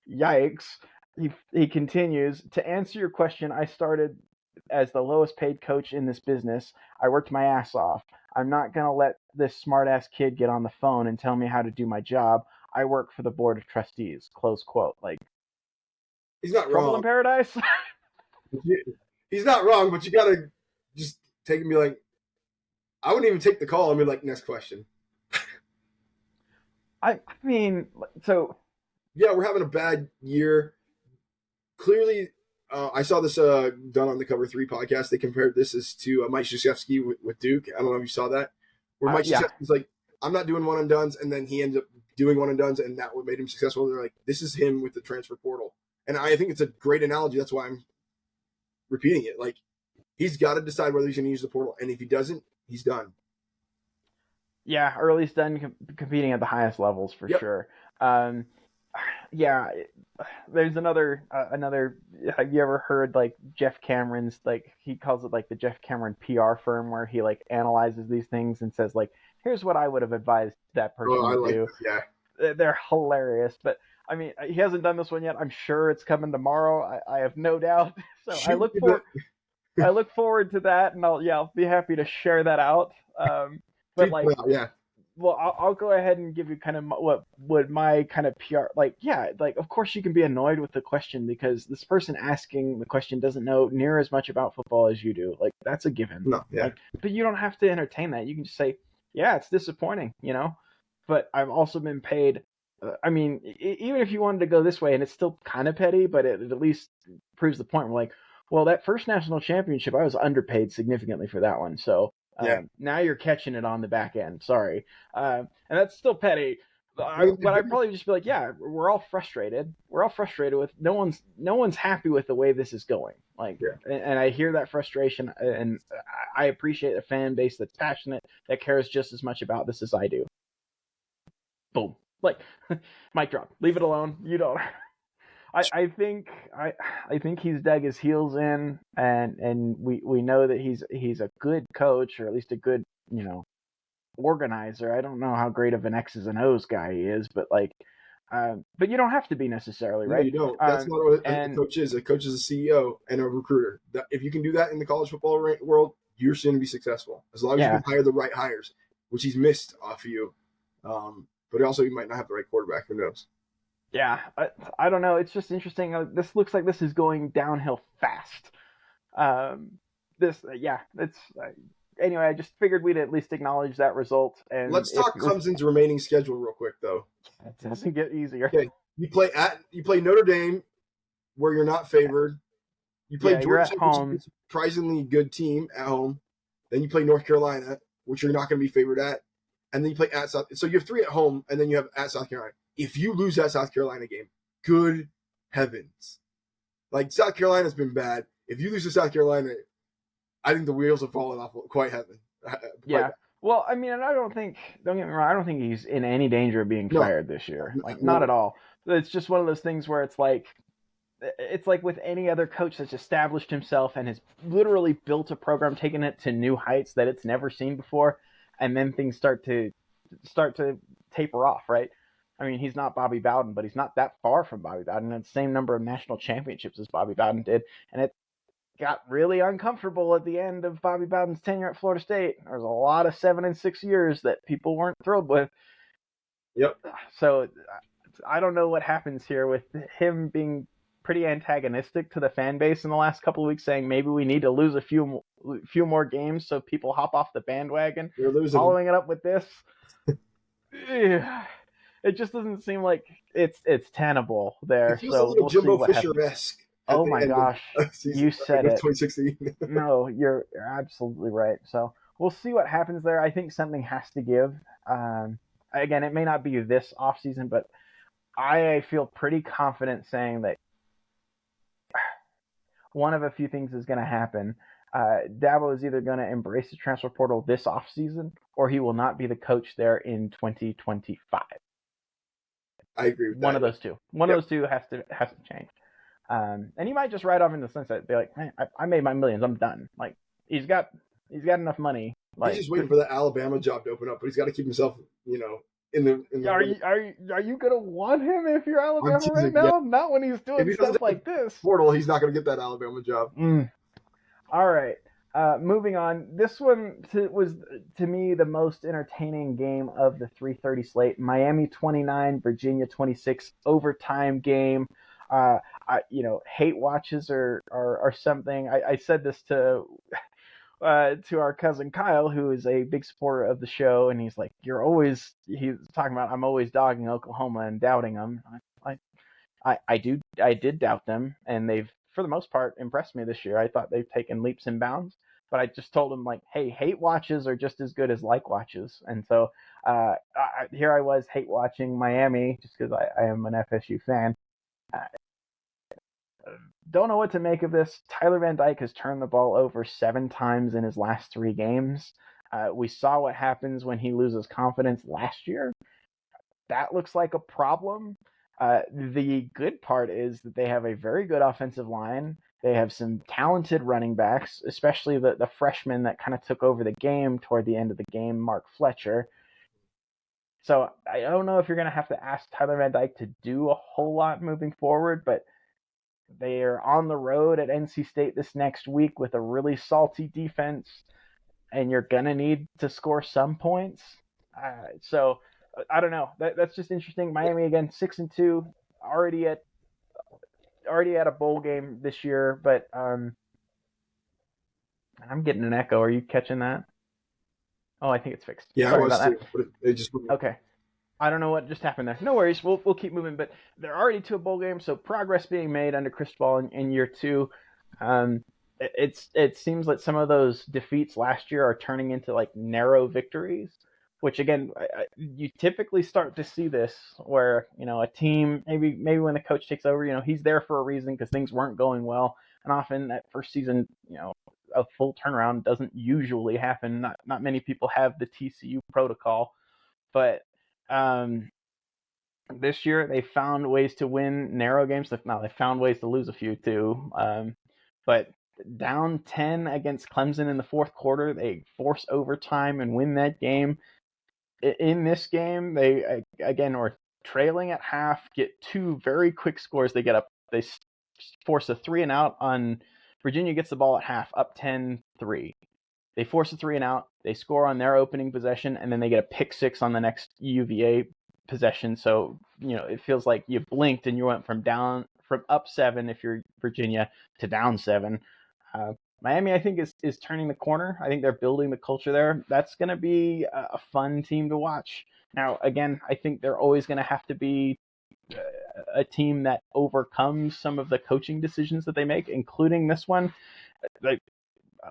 Yikes. He continues, "To answer your question, I started as the lowest paid coach in this business. I worked my ass off. I'm not going to let this smart-ass kid get on the phone and tell me how to do my job. I work for the board of trustees." Close quote. Like, he's not trouble wrong. in paradise? He's not wrong, but you got to just take and be like, I wouldn't even take the call and be like, next question. I mean, so. Yeah, we're having a bad year. Clearly, I saw this done on the Cover 3 podcast. They compared this to Mike Krzyzewski with Duke. I don't know if you saw that. Where Mike Krzyzewski's like, I'm not doing one-and-dones, and then he ends up doing one-and-dones, and that what made him successful. They're like, this is him with the transfer portal. And I think it's a great analogy. That's why I'm repeating it. Like, he's got to decide whether he's going to use the portal, and if he doesn't, he's done. Yeah, or at least done competing at the highest levels for sure. Yeah, there's another. Have you ever heard like Jeff Cameron's, like, he calls it like the Jeff Cameron PR firm, where he like analyzes these things and says like, here's what I would have advised that person to do. Yeah, they're hilarious. But I mean, he hasn't done this one yet. I'm sure it's coming tomorrow. I have no doubt. So I look forward to that, and I'll be happy to share that out. But like, Well, I'll go ahead and give you kind of what my kind of PR, like, yeah, like, of course you can be annoyed with the question because this person asking the question doesn't know near as much about football as you do. Like, that's a given. No, yeah. Like, but you don't have to entertain that. You can just say, yeah, it's disappointing, but I've also been paid. I mean, even if you wanted to go this way, and it's still kind of petty, but it at least proves the point. We're like, well, that first national championship, I was underpaid significantly for that one. So Yeah. now you're catching it on the back end. Sorry. And that's still petty. But I'd probably just be like, yeah, we're all frustrated. We're all frustrated with no one's happy with the way this is going. Like, Yeah. and I hear that frustration, and I appreciate a fan base that's passionate, that cares just as much about this as I do. Boom. Like, mic drop. Leave it alone. You don't. I think he's dug his heels in, and we know that he's a good coach, or at least a good organizer. I don't know how great of an X's and O's guy he is, but but you don't have to be necessarily, No, right? you don't. That's not what a coach is. A coach is a CEO and a recruiter. If you can do that in the college football world, you're soon to be successful. As long as you can hire the right hires, which he's missed off of you. But also, you might not have the right quarterback. Who knows? Yeah, I don't know. It's just interesting. This looks like this is going downhill fast. Anyway, I just figured we'd at least acknowledge that result. And let's talk Clemson's remaining schedule real quick, though. It doesn't get easier. Okay, you play Notre Dame, where you're not favored. You play Georgia, which is a surprisingly good team at home. Then you play North Carolina, which you're not going to be favored at, and then you play at South. So you have 3 at home, and then you have at South Carolina. If you lose that South Carolina game, good heavens. Like, South Carolina's been bad. If you lose to South Carolina, I think the wheels have fallen off quite heaven. Yeah. Well, I mean, and don't get me wrong, I don't think he's in any danger of being fired this year. Not at all. It's just one of those things where it's like with any other coach that's established himself and has literally built a program, taken it to new heights that it's never seen before, and then things start to taper off, right? I mean, he's not Bobby Bowden, but he's not that far from Bobby Bowden. He had the same number of national championships as Bobby Bowden did, and it got really uncomfortable at the end of Bobby Bowden's tenure at Florida State. There was a lot of 7 and 6 years that people weren't thrilled with. Yep. So I don't know what happens here with him being pretty antagonistic to the fan base in the last couple of weeks, saying maybe we need to lose a few more games so people hop off the bandwagon. You're losing. Following it up with this, it just doesn't seem like it's tenable there. It feels a little Jimbo Fisher-esque. Oh my gosh, you said it. 2016. No, you're absolutely right. So we'll see what happens there. I think something has to give. Again, it may not be this offseason, but I feel pretty confident saying that one of a few things is going to happen. Dabo is either going to embrace the transfer portal this offseason, or he will not be the coach there in 2025. I agree with that. One of those two. One of those two has to change. And he might just ride off in the sunset, be like, hey, I made my millions, I'm done. Like, he's got enough money. Like, he's just waiting for that Alabama job to open up, but he's got to keep himself, in the. Are you gonna want him if you're Alabama right now? Yeah. Not when he's doing stuff like this. Portal, he's not gonna get that Alabama job. All right. Moving on. This one was to me the most entertaining game of the 3:30 slate. Miami 29, Virginia 26, overtime game. Hate watches are something. I said this to our cousin Kyle, who is a big supporter of the show, and he's like, he's talking about, I'm always dogging Oklahoma and doubting them. I did doubt them, and they've, for the most part, impressed me this year. I thought they've taken leaps and bounds, but I just told him, like, hey, hate watches are just as good as like watches. And so here I was hate watching Miami just because I am an FSU fan. Don't know what to make of this. Tyler Van Dyke has turned the ball over 7 times in his last 3 games. We saw what happens when he loses confidence last year. That looks like a problem. The good part is that they have a very good offensive line. They have some talented running backs, especially the freshman that kind of took over the game toward the end of the game, Mark Fletcher. So I don't know if you're going to have to ask Tyler Van Dyke to do a whole lot moving forward, but they are on the road at NC State this next week with a really salty defense, and you're going to need to score some points. So I don't know. That's just interesting. Miami again, 6-2, already at a bowl game this year, but I'm getting an echo. Are you catching that? Oh, I think it's fixed. Yeah, I Sorry was about too, that. but it just Okay. I don't know what just happened there. No worries. We'll keep moving. But they're already to a bowl game, so progress being made under Cristobal in year two. Um, it seems like some of those defeats last year are turning into like narrow victories, which again you typically start to see this where a team maybe when the coach takes over, he's there for a reason because things weren't going well, and often that first season, a full turnaround doesn't usually happen. Not many people have the TCU protocol, but um, this year they found ways to win narrow games. Now they found ways to lose a few too. But down 10 against Clemson in the fourth quarter, they force overtime and win that game. In this game, they again were trailing at half, get two very quick scores. They get up, they force a 3-and-out on Virginia. Gets the ball at half, up 10-3. They force a 3-and-out. They score on their opening possession, and then they get a pick six on the next UVA possession. So it feels like you blinked and you went from up 7 if you're Virginia to down 7. Miami, I think, is turning the corner. I think they're building the culture there. That's going to be a fun team to watch. Now, again, I think they're always going to have to be a team that overcomes some of the coaching decisions that they make, including this one. Like,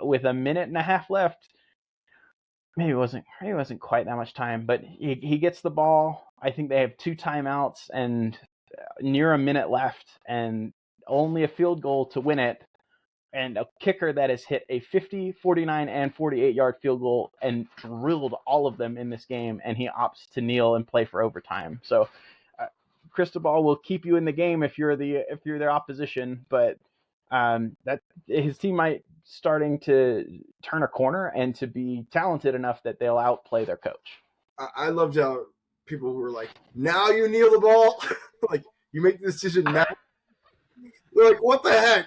with a minute and a half left, maybe it wasn't quite that much time, but he gets the ball. I think they have 2 timeouts and near a minute left, and only a field goal to win it, and a kicker that has hit a 50, 49, and 48-yard field goal and drilled all of them in this game, and he opts to kneel and play for overtime. So Cristobal will keep you in the game if you're their opposition, but that his team might starting to turn a corner and to be talented enough that they'll outplay their coach. I loved how people were like, "Now you kneel the ball, like you make the decision now." They're like, "What the heck?"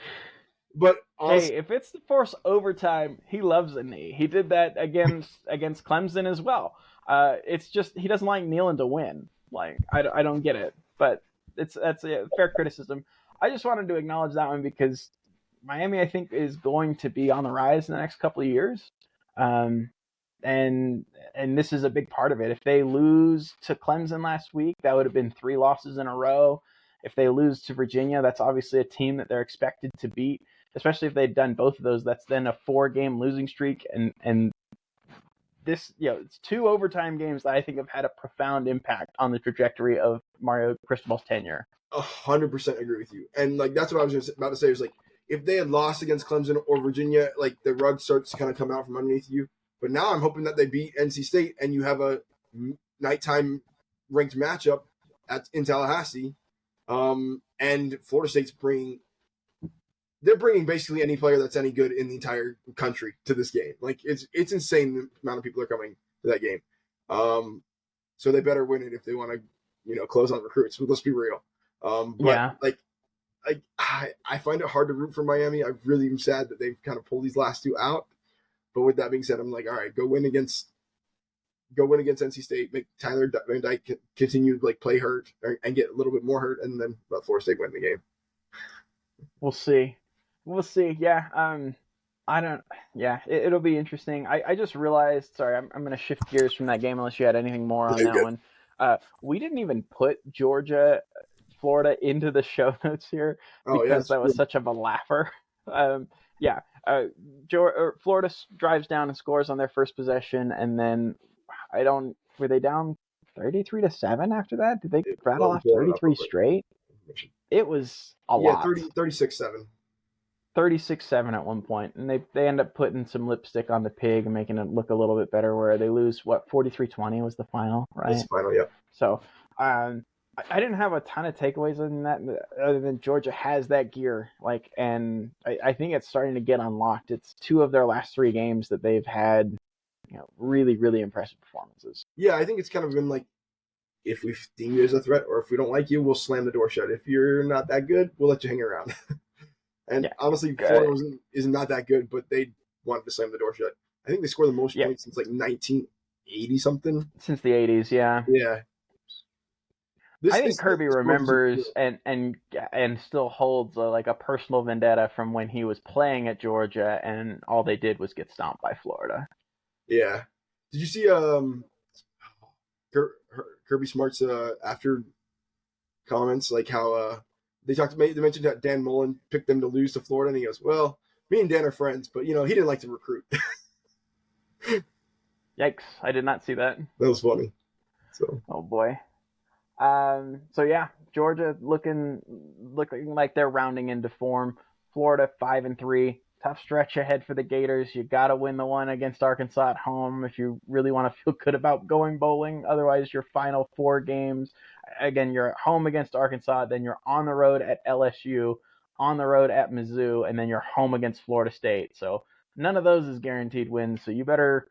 But hey, if it's to force overtime, he loves a knee. He did that against Clemson as well. It's just he doesn't like kneeling to win. Like I don't get it, but that's a fair criticism. I just wanted to acknowledge that one because Miami, I think, is going to be on the rise in the next couple of years, and this is a big part of it. If they lose to Clemson last week, that would have been 3 losses in a row. If they lose to Virginia, that's obviously a team that they're expected to beat. Especially if they'd done both of those, that's then a 4-game losing streak, and this, it's 2 overtime games that I think have had a profound impact on the trajectory of Mario Cristobal's tenure. 100% agree with you, and like that's what I was just about to say. Is like if they had lost against Clemson or Virginia, like the rug starts to kind of come out from underneath you. But now I'm hoping that they beat NC State, and you have a nighttime ranked matchup in Tallahassee, and Florida State's they're bringing basically any player that's any good in the entire country to this game. Like it's insane the amount of people are coming to that game. So they better win it if they want to, close on recruits. But let's be real. But yeah. I find it hard to root for Miami. I really am sad that they've kind of pulled these last 2 out. But with that being said, I'm like, all right, go win against NC State. Make Tyler Van Dyke continue to play hurt and get a little bit more hurt, and then let Florida State win the game. We'll see. Yeah. It'll be interesting. I just realized, sorry, I'm going to shift gears from that game unless you had anything more on that one. We didn't even put Georgia, Florida into the show notes here because that was such of a laugher. Florida drives down and scores on their first possession, and then were they down 33-7 after that? Did they rattle off 33 straight? It was a lot. 36-7. 36-7 at one point, and they end up putting some lipstick on the pig and making it look a little bit better, where they lose 43-20 was the final, right? That's the final, yeah. So I didn't have a ton of takeaways in that, other than Georgia has that gear, and I think it's starting to get unlocked. It's 2 of their last 3 games that they've had, really, really impressive performances. Yeah, I think it's kind of been like, if we deem you as a threat, or if we don't like you, we'll slam the door shut. If you're not that good, we'll let you hang around. And honestly, Florida is not that good, but they wanted to slam the door shut. I think they scored the most points since 19 80 something. Since the 80s, yeah. Yeah. I think Kirby This was remembers and still holds like a personal vendetta from when he was playing at Georgia, and all they did was get stomped by Florida. Yeah. Did you see Kirby Smart's after comments, like how they mentioned that Dan Mullen picked them to lose to Florida, and he goes, "Well, me and Dan are friends, but he didn't like to recruit." Yikes! I did not see that. That was funny. So. Oh boy. So yeah, Georgia looking like they're rounding into form. Florida 5-3. Tough stretch ahead for the Gators. You got to win the one against Arkansas at home if you really want to feel good about going bowling. Otherwise, your final 4 games, again, you're at home against Arkansas, then you're on the road at LSU, on the road at Mizzou, and then you're home against Florida State. So none of those is guaranteed wins. So you better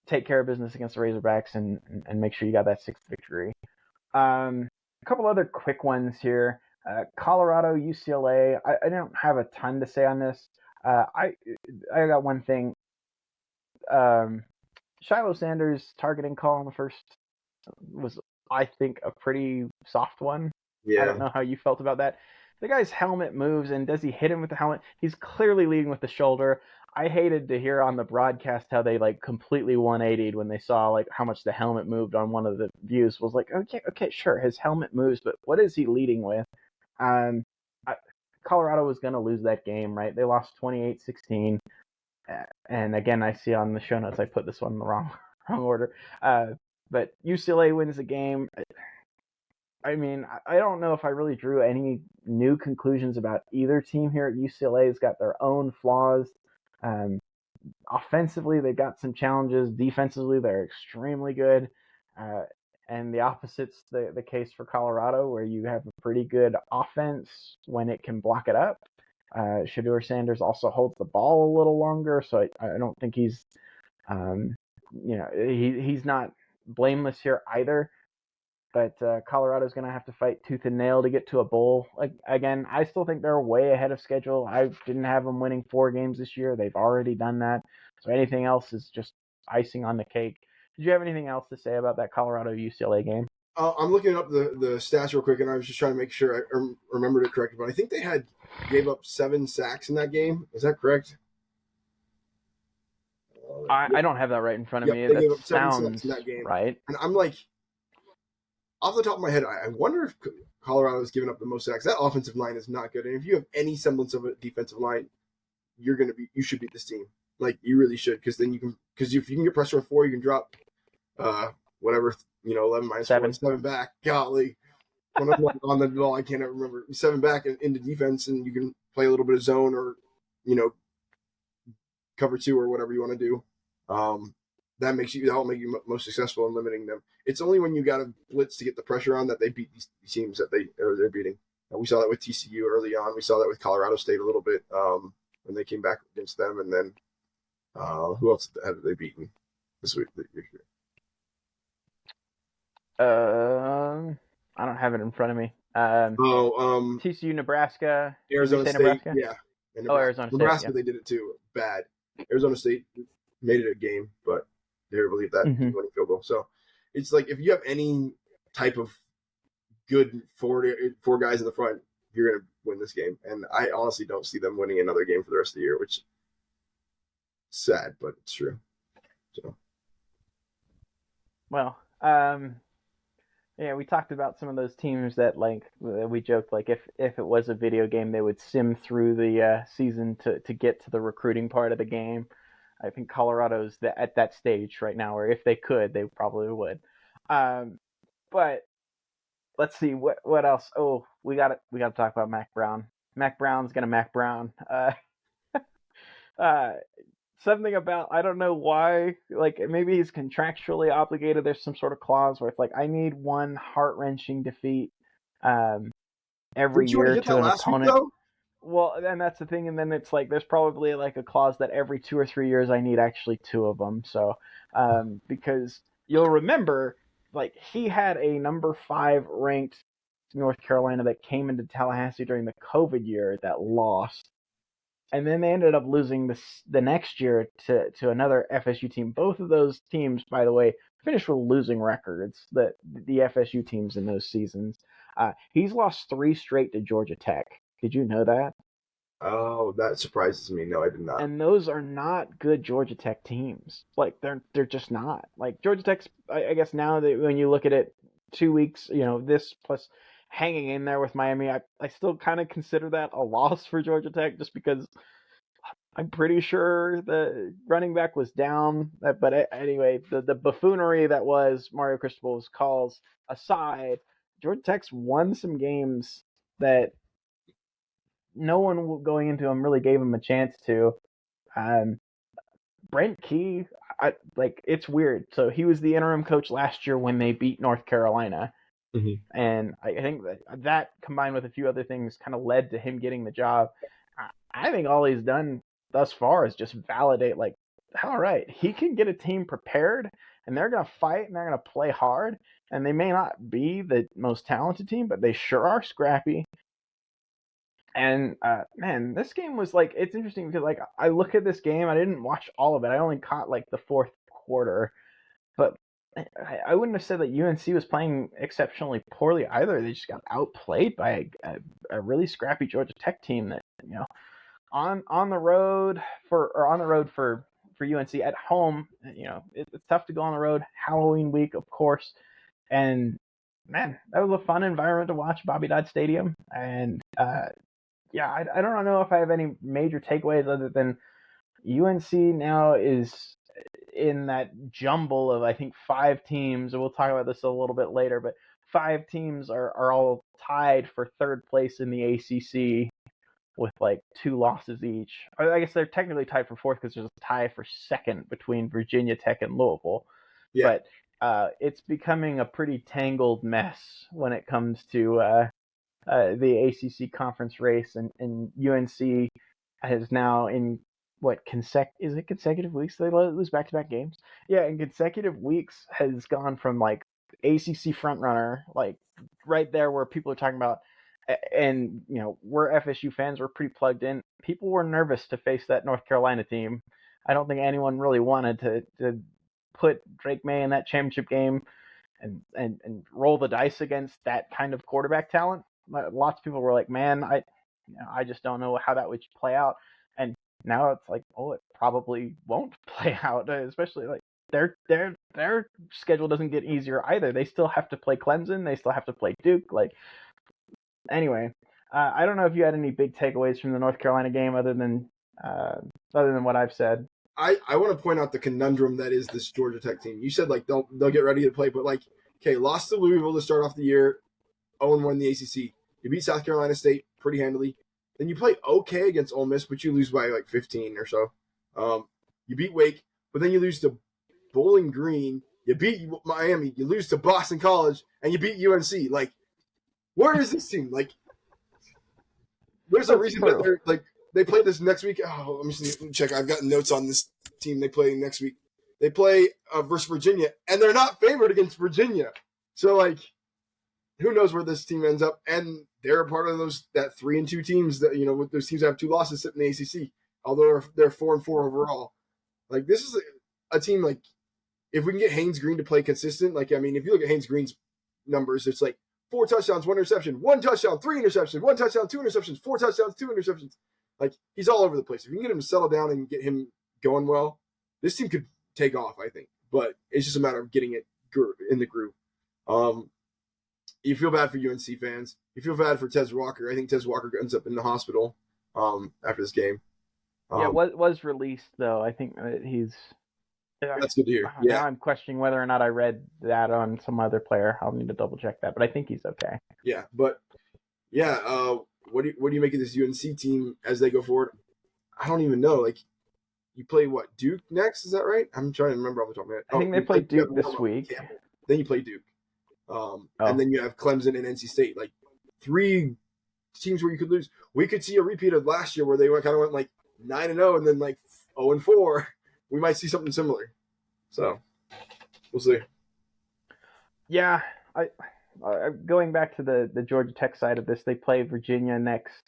take care of business against the Razorbacks and make sure you got that 6th victory. A couple other quick ones here. Colorado, UCLA. I don't have a ton to say on this. I got one thing. Shiloh Sanders' targeting call on the first was, I think, a pretty soft one. Yeah. I don't know how you felt about that. The guy's helmet moves, and does he hit him with the helmet? He's clearly leading with the shoulder. I hated to hear on the broadcast how they completely 180'd when they saw how much the helmet moved on one of the views. Was like, okay, sure, his helmet moves, but what is he leading with? Colorado was going to lose that game, right? They lost 28-16. And again, I see on the show notes I put this one in the wrong order. But UCLA wins the game. I mean, I don't know if I really drew any new conclusions about either team here. UCLA has got their own flaws. Offensively, they've got some challenges. Defensively, they're extremely good. And the opposite's the case for Colorado, where you have a pretty good offense when it can block it up. Shedeur Sanders also holds the ball a little longer, so I don't think he's, he's not blameless here either. But Colorado's going to have to fight tooth and nail to get to a bowl. Again, I still think they're way ahead of schedule. I didn't have them winning 4 games this year. They've already done that. So anything else is just icing on the cake. Did you have anything else to say about that Colorado-UCLA game? I'm looking up the stats real quick, and I was just trying to make sure I remembered it correctly. But I think they gave up 7 sacks in that game. Is that correct? I don't have that right in front of me. They that gave up 7 sounds sacks in that game, right. And I'm like, off the top of my head, I wonder if Colorado has given up the most sacks. That offensive line is not good, and if you have any semblance of a defensive line, you should beat this team. You really should, because if you can get pressure on 4, you can drop whatever, 11 minus 7. 7 back. Golly, when I'm on the ball, I can't remember 7 back into defense, and you can play a little bit of zone or cover 2 or whatever you want to do. That will make you most successful in limiting them. It's only when you got to blitz to get the pressure on that they beat these teams that they're beating. We saw that with TCU early on. We saw that with Colorado State a little bit when they came back against them. And then who else have they beaten this week? I don't have it in front of me. TCU, Nebraska, Arizona State, Nebraska? Yeah. Arizona State. Nebraska, They did it too. Bad. Arizona State made it a game, but they never believed that winning field goal. So it's if you have any type of good 4 guys in the front, you're going to win this game. And I honestly don't see them winning another game for the rest of the year, which is sad, but it's true. So. Well, yeah, we talked about some of those teams that we joked if it was a video game, they would sim through the season to get to the recruiting part of the game. I think Colorado's at that stage right now, or if they could, they probably would. But let's see what else. Oh, we got to talk about Mac Brown. Mac Brown's gonna Mac Brown. Something about, I don't know why, maybe he's contractually obligated. There's some sort of clause where it's I need one heart-wrenching defeat every year to an opponent. Week, well, and that's the thing, and then it's there's probably a clause that every 2 or 3 years I need actually 2 of them. So because you'll remember he had a number 5 ranked North Carolina that came into Tallahassee during the COVID year that lost. and then they ended up losing the next year to another FSU team. Both of those teams, by the way, finished with losing records. The FSU teams in those seasons. He's lost 3 straight to Georgia Tech. Did you know that? Oh, that surprises me. No, I did not. And those are not good Georgia Tech teams. Like they're just not. Like Georgia Tech's, I guess now that when you look at it, 2 weeks, this plus hanging in there with Miami, I still kind of consider that a loss for Georgia Tech just because I'm pretty sure the running back was down. But anyway, the buffoonery that was Mario Cristobal's calls aside, Georgia Tech's won some games that no one going into them really gave him a chance to. Brent Key, it's weird. So he was the interim coach last year when they beat North Carolina. Mm-hmm. And I think that combined with a few other things kind of led to him getting the job. I think all he's done thus far is just validate, like, all right, he can get a team prepared and they're going to fight and they're going to play hard. And they may not be the most talented team, but they sure are scrappy. And man, this game was like, it's interesting because like I look at this game, I didn't watch all of it. I only caught like the fourth quarter, but I wouldn't have said that UNC was playing exceptionally poorly either. They just got outplayed by a really scrappy Georgia Tech team that on the road for UNC. At home, it's tough to go on the road. Halloween week, of course, and man, that was a fun environment to watch. Bobby Dodd Stadium, and I don't know if I have any major takeaways other than UNC now is in that jumble of, I think, 5 teams, and we'll talk about this a little bit later, but 5 teams are all tied for 3rd place in the ACC with like 2 losses each. I guess they're technically tied for 4th because there's a tie for 2nd between Virginia Tech and Louisville. Yeah. But it's becoming a pretty tangled mess when it comes to the ACC conference race, and UNC has now in consecutive weeks they lose back-to-back games. Yeah, in consecutive weeks has gone from like ACC frontrunner, like right there where people are talking about, and we're FSU fans, we're pretty plugged in. People were nervous to face that North Carolina team. I don't think anyone really wanted to put Drake May in that championship game and roll the dice against that kind of quarterback talent. Lots of people were like, man, I just don't know how that would play out. And now it's like, oh, it probably won't play out, especially like their schedule doesn't get easier either. They still have to play Clemson. They still have to play Duke. Like, anyway, I don't know if you had any big takeaways from the North Carolina game other than what I've said. I want to point out the conundrum that is this Georgia Tech team. You said like they'll get ready to play, but like, okay, lost to Louisville to start off the year, 0-1 the ACC. You beat South Carolina State pretty handily. Then you play okay against Ole Miss, but you lose by like 15 or so. You beat Wake, but then you lose to Bowling Green. You beat Miami. You lose to Boston College, and you beat UNC. Like, where is this team? Like, there's a reason that they're like they play this next week. Oh, let me check. I've got notes on this team they play next week. They play versus Virginia, and they're not favored against Virginia. So like, who knows where this team ends up? And they're a part of that 3-2 teams that with those teams that have 2 losses sitting in the ACC. Although they're 4-4 overall. Like, this is a team like, if we can get Haynes Green to play consistent, like, I mean, if you look at Haynes Green's numbers, it's like 4 touchdowns, 1 interception, 1 touchdown, 3 interceptions, 1 touchdown, 2 interceptions, 4 touchdowns, 2 interceptions. Like, he's all over the place. If you can get him to settle down and get him going well, this team could take off, I think. But it's just a matter of getting it in the groove. You feel bad for UNC fans. You feel bad for Tez Walker. I think Tez Walker ends up in the hospital after this game. Was released, though. I think he's... That's good to hear. Yeah. Now I'm questioning whether or not I read that on some other player. I'll need to double check that, but I think he's okay. Yeah, but what do you make of this UNC team as they go forward? I don't even know. Like, you play what, Duke next? Is that right? I'm trying to remember off the top of my head. I think they play Duke this week. Then you play Duke. And then you have Clemson and NC State. Like, 3 teams where you could lose. We could see a repeat of last year where they went like 9-0 and then like 0-4. We might see something similar. So we'll see. Yeah, I going back to the Georgia Tech side of this, they play Virginia next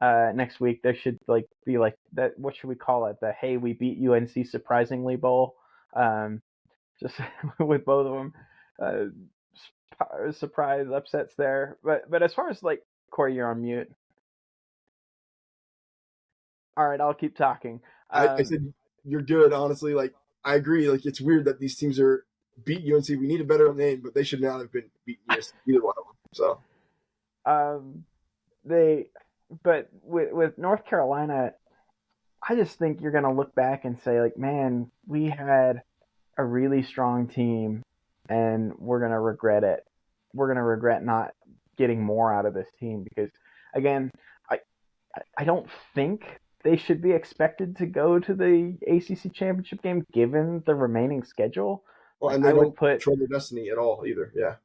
next week. There should be that. What should we call it? The hey, we beat UNC surprisingly bowl. Just with both of them, surprise upsets there. But as far as Cory, you're on mute. All right, I'll keep talking. I said you're good. Honestly, I agree. It's weird that these teams are beat UNC. We need a better name, but they should not have been beaten either one of them. So, but with North Carolina, I just think you're gonna look back and say man, we had a really strong team, and we're gonna regret it. We're gonna regret not getting more out of this team because, again, I don't think they should be expected to go to the ACC championship game given the remaining schedule. Well, and they don't control their destiny at all either. Yeah.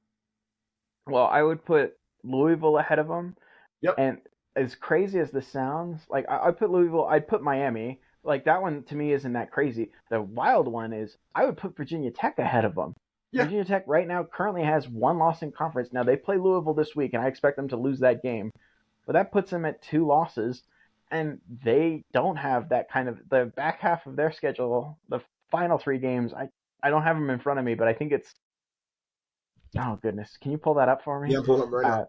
Well, I would put Louisville ahead of them. Yep. And as crazy as this sounds, I put Louisville, I'd put Miami. That one to me isn't that crazy. The wild one is I would put Virginia Tech ahead of them. Yeah. Virginia Tech right now currently has one loss in conference. Now they play Louisville this week, and I expect them to lose that game. But that puts them at 2 losses, and they don't have that kind of the back half of their schedule. The final 3 games, I don't have them in front of me, but I think it's. Oh goodness, can you pull that up for me? Yeah, pull it up right now.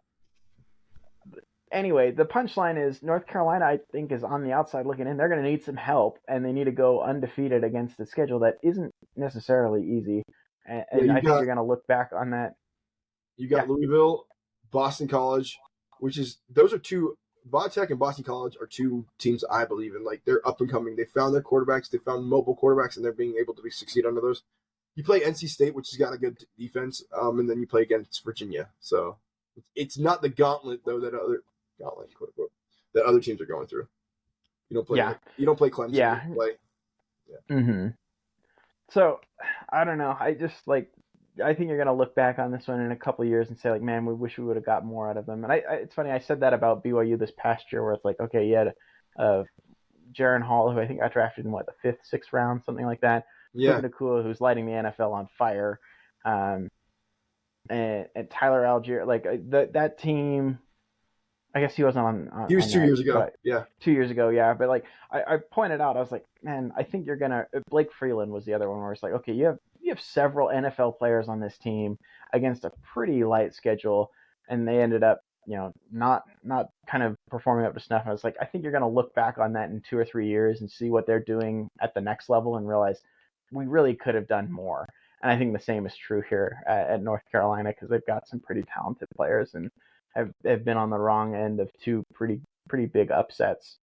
Anyway, the punchline is North Carolina, I think, is on the outside looking in. They're going to need some help, and they need to go undefeated against a schedule that isn't necessarily easy. And I think you're going to look back on that. You got Louisville, Boston College, those are 2. Vodtech and Boston College are 2 teams I believe in. They're up and coming. They found their quarterbacks. They found mobile quarterbacks, and they're being able to succeed under those. You play NC State, which has got a good defense, and then you play against Virginia. So it's not the gauntlet though that other quote unquote, that other teams are going through. You don't play. Yeah. You don't play Clemson. Yeah. You play, yeah. Mm-hmm. So I don't know. I just I think you're gonna look back on this one in a couple of years and say man, we wish we would have got more out of them. And it's funny. I said that about BYU this past year, where it's okay, you had Jaron Hall, who I think got drafted in the 5th, 6th round, something like that. Yeah. Nakua, who's lighting the NFL on fire, and Tyler Algier, that team. I guess he wasn't on he was 2 years ago. Yeah. 2 years ago, yeah. But I pointed out, I was man, I think you're gonna. Blake Freeland was the other one where it's okay, you have several NFL players on this team against a pretty light schedule, and they ended up not kind of performing up to snuff. I was I think you're gonna look back on that in 2 or 3 years and see what they're doing at the next level and realize we really could have done more. And I think the same is true here at North Carolina because they've got some pretty talented players and have been on the wrong end of 2 pretty big upsets.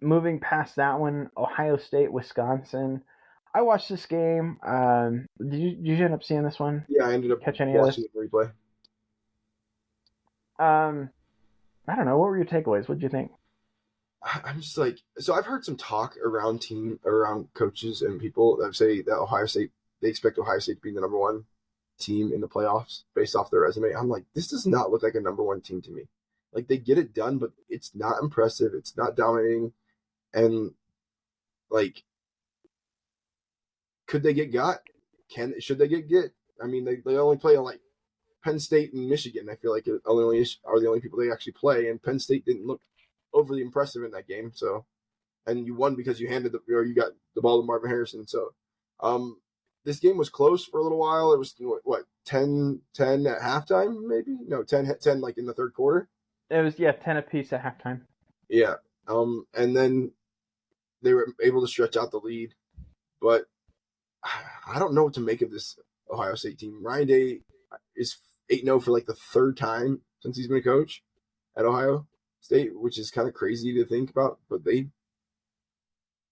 Moving past that one, Ohio State, Wisconsin. I watched this game. Did you end up seeing this one? Yeah, I ended up watching the replay. I don't know. What were your takeaways? What did you think? I'm just so I've heard some talk around coaches and people that say that Ohio State, they expect Ohio State to be the number 1 team in the playoffs based off their resume. I'm this does not look like a number 1 team to me. They get it done, but it's not impressive. It's not dominating. And could they get got? Should they get? I mean, they only play on Penn State and Michigan. I feel like are the only people they actually play, and Penn State didn't look overly impressive in that game. So, and you won because you you got the ball to Marvin Harrison. So, this game was close for a little while. It was 10-10 at halftime, maybe? No, 10-10 in the third quarter. It was 10 apiece at halftime. Yeah. And then they were able to stretch out the lead, but I don't know what to make of this Ohio State team. Ryan Day is 8-0 for the 3rd time since he's been a coach at Ohio State, which is kind of crazy to think about, but they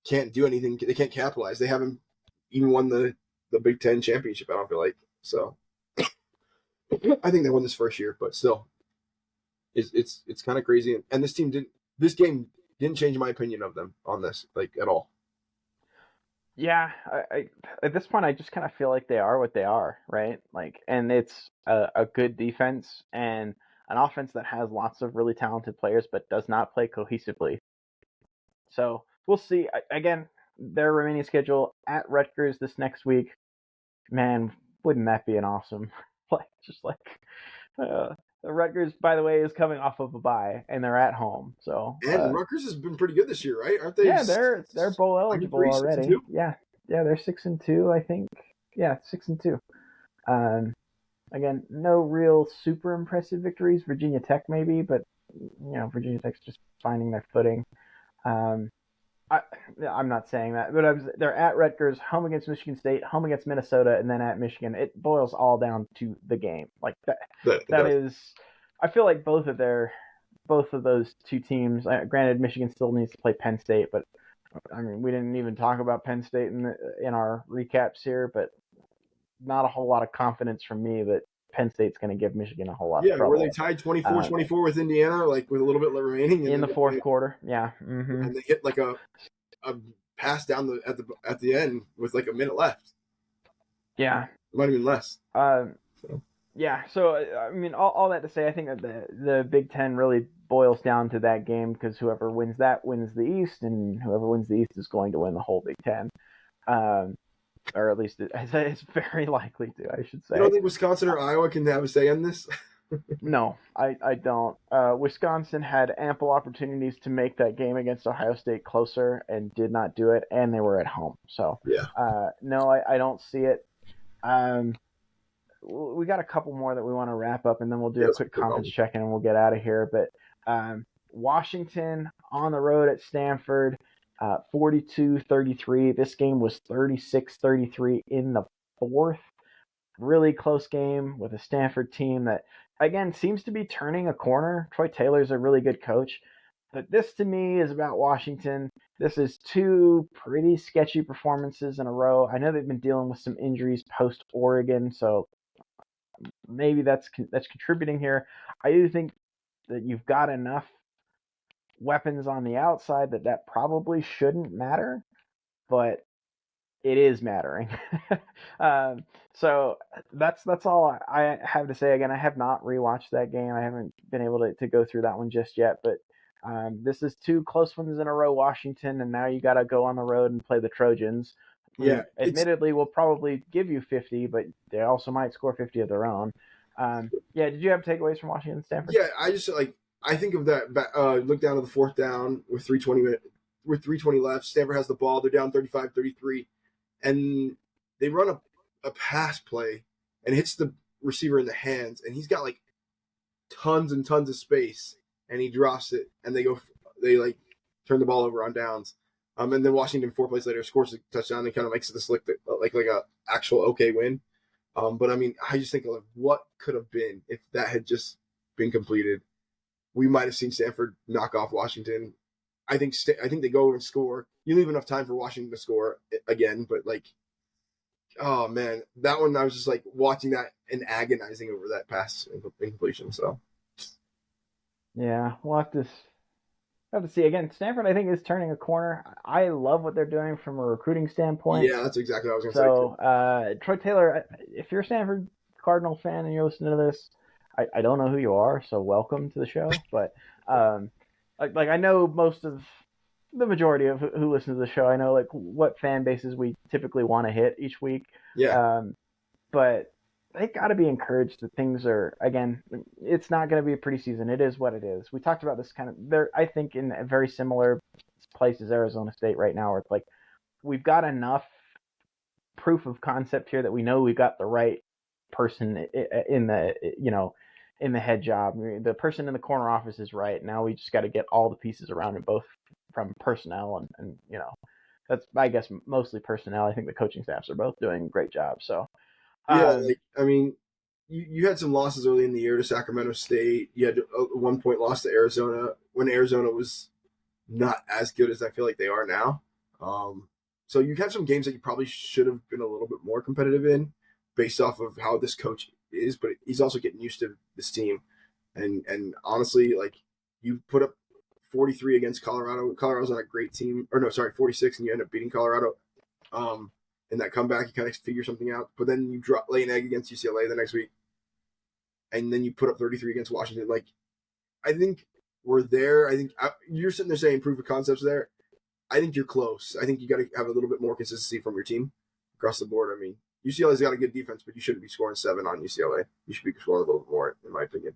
can't do anything. They can't capitalize. They haven't even won the Big Ten championship, I don't feel like. So I think they won this first year, but still it's kind of crazy. And this game didn't change my opinion of them on this, at all. Yeah, I at this point I just kind of feel like they are what they are, right? And it's a good defense and an offense that has lots of really talented players but does not play cohesively. So we'll see. Again, their remaining schedule at Rutgers this next week. Man, wouldn't that be an awesome Rutgers, by the way, is coming off of a bye, and they're at home. So And Rutgers has been pretty good this year, right? Aren't they? yeah, they're bowl eligible 3, already. 6-2? Yeah, they're 6-2, I think. Yeah, 6-2. Again, no real super impressive victories. Virginia Tech maybe, but Virginia Tech's just finding their footing. I'm not saying that, but they're at Rutgers, home against Michigan State, home against Minnesota, and then at Michigan. It boils all down to the game. Like that. That is. I feel like both of those two teams. Granted, Michigan still needs to play Penn State, but I mean, we didn't even talk about Penn State in our recaps here, but not a whole lot of confidence from me that Penn State's going to give Michigan a whole lot of trouble. Were they tied 24-24 with Indiana, like with a little bit remaining in the fourth quarter? Yeah, mm-hmm. And they hit like a pass down at the end with like a minute left. Yeah, it might have been less. Yeah, so I mean, all that to say, I think that the Big Ten really boils down to that game because whoever wins that wins the East, and whoever wins the East is going to win the whole Big Ten. Or at least it's very likely to, I should say. You don't think Wisconsin or Iowa can have a say in this? No, I don't. Wisconsin had ample opportunities to make that game against Ohio State closer and did not do it, and they were at home. So, no, I don't see it. We got a couple more that we want to wrap up, and then we'll do a quick conference check-in, and we'll get out of here. But Washington on the road at Stanford. 42-33. This game was 36-33 in the fourth. Really close game with a Stanford team that, again, seems to be turning a corner. Troy Taylor's a really good coach. But this, to me, is about Washington. This is two pretty sketchy performances in a row. I know they've been dealing with some injuries post-Oregon, so maybe that's contributing here. I do think that you've got enough weapons on the outside that probably shouldn't matter, but it is mattering. So that's all I have to say. Again, I have not rewatched that game. I haven't been able to go through that one just yet, but this is two close ones in a row, Washington, and now you got to go on the road and play the Trojans. Yeah, admittedly, will probably give you 50, but they also might score 50 of their own. Did you have takeaways from Washington and Stanford? Yeah, I think of that. Look down to the fourth down with 3:20 left. Stanford has the ball. They're down 35-33, and they run a pass play and hits the receiver in the hands, and he's got like tons and tons of space, and he drops it, and they turn the ball over on downs. And then Washington 4 plays later scores a touchdown and kind of makes this look like a actual okay win. But I mean, I just think of what could have been if that had just been completed. We might have seen Stanford knock off Washington. I think they go over and score. You leave enough time for Washington to score again, but oh man, that one I was just watching that and agonizing over that pass incompletion. So yeah, we'll have to see. Again, Stanford I think is turning a corner. I love what they're doing from a recruiting standpoint. Yeah, that's exactly what I was going to say. So Troy Taylor, if you're a Stanford Cardinal fan and you're listening to this, I don't know who you are, so welcome to the show. But I know most of the majority of who listens to the show. I know what fan bases we typically want to hit each week. Yeah. But they got to be encouraged that things are, again, it's not going to be a pretty season. It is what it is. We talked about this they're, I think, in a very similar place as Arizona State right now, where it's we've got enough proof of concept here that we know we've got the right person in the head job. I mean, the person in the corner office is right. Now we just got to get all the pieces around it, both from personnel and that's, I guess, mostly personnel. I think the coaching staffs are both doing a great job. So yeah, I mean, you had some losses early in the year to Sacramento State. You had a 1 point loss to Arizona when Arizona was not as good as I feel like they are now. So you have some games that you probably should have been a little bit more competitive in based off of how this coach is, but he's also getting used to this team. And honestly, you put up 43 against Colorado. Colorado's not a great team. 46, and you end up beating Colorado. In that comeback, you kind of figure something out. But then you lay an egg against UCLA the next week. And then you put up 33 against Washington. I think we're there. I think you're sitting there saying proof of concepts there. I think you're close. I think you got to have a little bit more consistency from your team across the board. I mean, UCLA's got a good defense, but you shouldn't be scoring 7 on UCLA. You should be scoring a little bit more, in my opinion.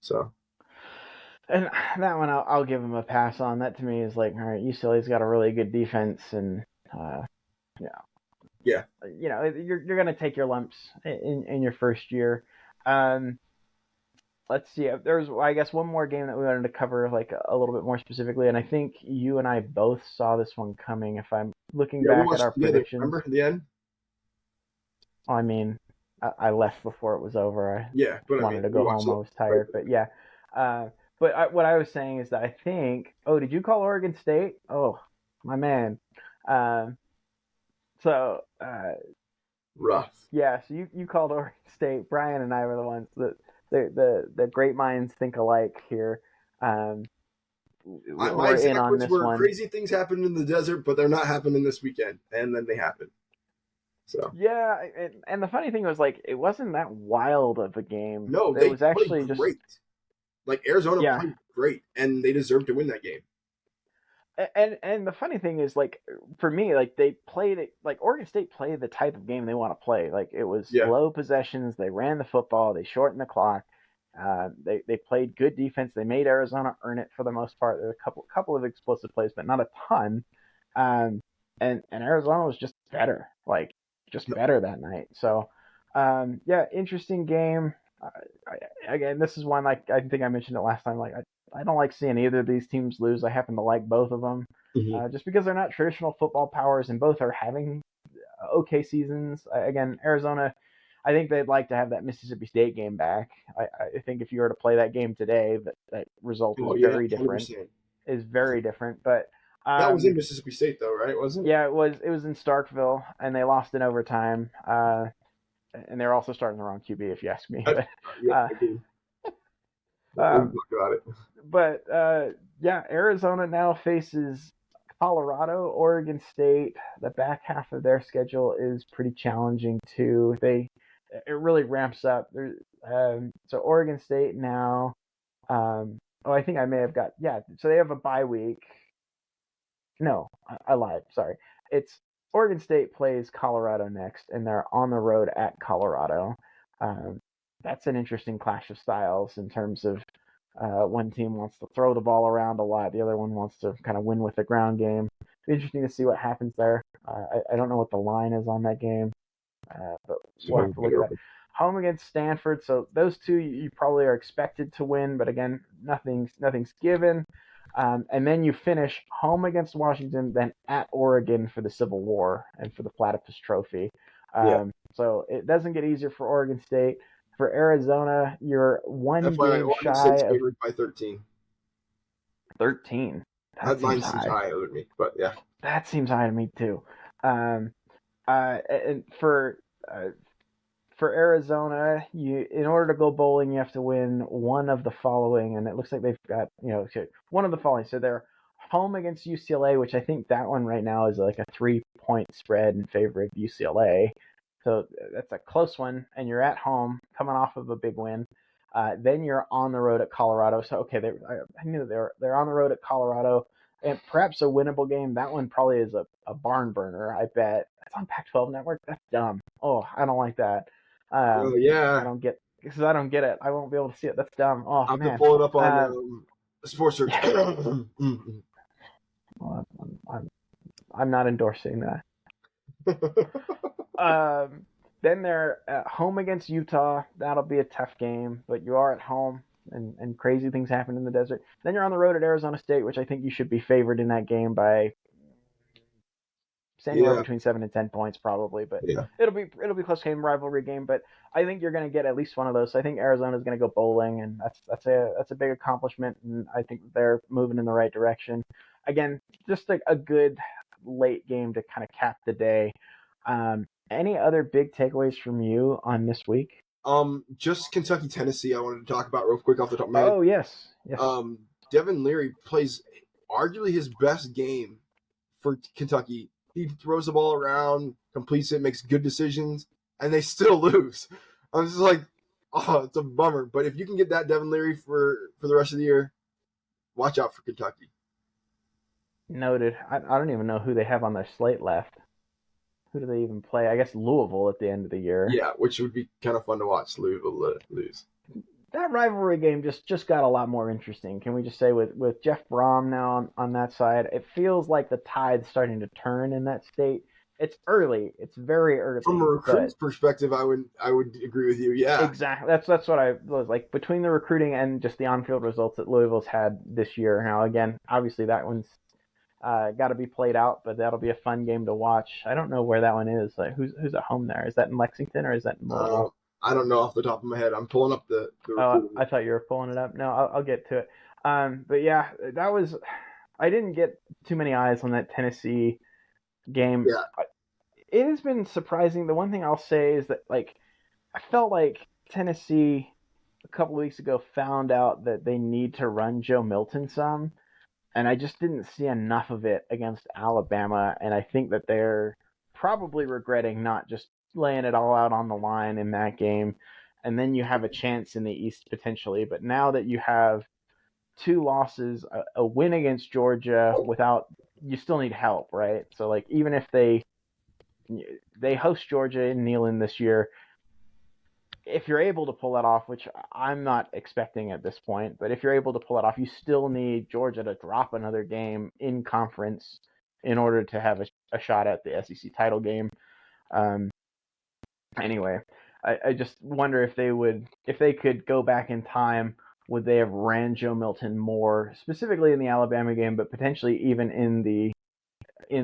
So. And that one I'll give them a pass on. That to me is like, all right, UCLA's got a really good defense, and Yeah. You're gonna take your lumps in your first year. Um, let's see. There's, I guess, one more game that we wanted to cover like a little bit more specifically, and I think you and I both saw this one coming. If I'm looking Yeah, we back at watched our it together. predictions, Remember in the end? I mean, I left before it was over. I Yeah, but I wanted mean, to we go watched home. I it was right tired, there. but yeah. What I was saying is that I think. Oh, did you call Oregon State? Oh, my man. Um, so Rough. yeah, so you called Oregon State. Brian and I were the ones that the great minds think alike here. Um, My we're in exact on words this were one. crazy things happened in the desert, but they're not happening this weekend. And then they happen. So. Yeah, and the funny thing was like it wasn't that wild of a game. No, It they was played actually just great. Like, Arizona yeah. played great, and they deserved to win that game. And the funny thing is like for me like they played it like Oregon State played the type of game they want to play. Like it was Yeah. low possessions. They ran the football. They shortened the clock. They played good defense. They made Arizona earn it for the most part. There were a couple of explosive plays, but not a ton. And Arizona was just better, like just better that night. So yeah, interesting game. Again, this is one like I think I mentioned it last time. Like I don't like seeing either of these teams lose. I happen to like both of them, just because they're not traditional football powers, and both are having okay seasons. Again, Arizona, I think they'd like to have that Mississippi State game back. I think if you were to play that game today, that result is Oh, yeah, very different. 100%. Is very different, but That was in Mississippi State, though, right? Wasn't it? yeah, it was in Starkville, and they lost in overtime. And they're also starting the wrong QB, if you ask me. But Yeah, uh, again. We'll um, talk about it. but yeah, Arizona now faces Colorado, Oregon State. The back half of their schedule is pretty challenging too. It really ramps up. So Oregon State now. I think I may have got yeah. So they have a bye week. No, I lied. Sorry. It's Oregon State plays Colorado next, and they're on the road at Colorado. Um, that's an interesting clash of styles in terms of one team wants to throw the ball around a lot, the other one wants to kind of win with the ground game. It'll be interesting to see what happens there. I don't know what the line is on that game, but we'll have to look at that. Home against Stanford, so those two you probably are expected to win, but again, nothing's given. And then you finish home against Washington, then at Oregon for the Civil War and for the Platypus Trophy. Yeah. So it doesn't get easier for Oregon State. For Arizona, you're one FYI, game Oregon shy State's of favored by 13. 13. That line seems high to me, but yeah. That seems high to me too. And for Arizona, in order to go bowling, you have to win one of the following, and it looks like they've got one of the following. So they're home against UCLA, which I think that one right now is like a 3-point spread in favor of UCLA. So that's a close one, and you're at home, coming off of a big win. Then you're on the road at Colorado. So okay, I knew they're on the road at Colorado, and perhaps a winnable game. That one probably is a barn burner. I bet it's on Pac-12 Network. That's dumb. Oh, I don't like that. Yeah. I don't get it. I won't be able to see it. That's dumb. Oh I've been man. pulling up on Sports Search. Well, I'm not endorsing that. Then they're at home against Utah. That'll be a tough game, but you are at home, and crazy things happen in the desert. Then you're on the road at Arizona State, which I think you should be favored in that game by anywhere between 7 and 10 points probably, but it'll be a close game, rivalry game. But I think you're going to get at least one of those. So I think Arizona's going to go bowling, and that's a big accomplishment, and I think they're moving in the right direction. Again, just a good late game to kind of cap the day. Any other big takeaways from you on this week? Just Kentucky, Tennessee. I wanted to talk about real quick off the top of my head. Oh yes. Devin Leary plays arguably his best game for Kentucky. He throws the ball around, completes it, makes good decisions, and they still lose. I'm just like, oh, it's a bummer. But if you can get that Devin Leary for the rest of the year, watch out for Kentucky. Noted. I don't even know who they have on their slate left. Who do they even play? I guess Louisville at the end of the year. Yeah, which would be kind of fun to watch Louisville lose. that rivalry game just got a lot more interesting. Can we just say with Jeff Brom now on that side, it feels like the tide's starting to turn in that state. It's early. It's very From a early, recruit's but perspective, I would agree with you. Yeah. exactly. That's what I was like between the recruiting and just the on-field results that Louisville's had this year. Now, again, obviously that one's got to be played out, but that'll be a fun game to watch. I don't know where that one is. Like, who's at home there? Is that in Lexington or is that in Louisville? I don't know off the top of my head. I'm pulling up the Oh, recruiting. I thought you were pulling it up. No, I'll get to it. But yeah, that was. I didn't get too many eyes on that Tennessee game. Yeah. It has been surprising. The one thing I'll say is that like I felt like Tennessee a couple of weeks ago found out that they need to run Joe Milton some, and I just didn't see enough of it against Alabama, and I think that they're probably regretting not just laying it all out on the line in that game. And then you have a chance in the East potentially. But now that you have two losses, a win against Georgia without, you still need help, right? So like even if they host Georgia in Neyland this year, if you're able to pull that off, which I'm not expecting at this point, but if you're able to pull it off, you still need Georgia to drop another game in conference in order to have a shot at the SEC title game. Anyway, I just wonder if they could go back in time, would they have ran Joe Milton more, specifically in the Alabama game, but potentially even in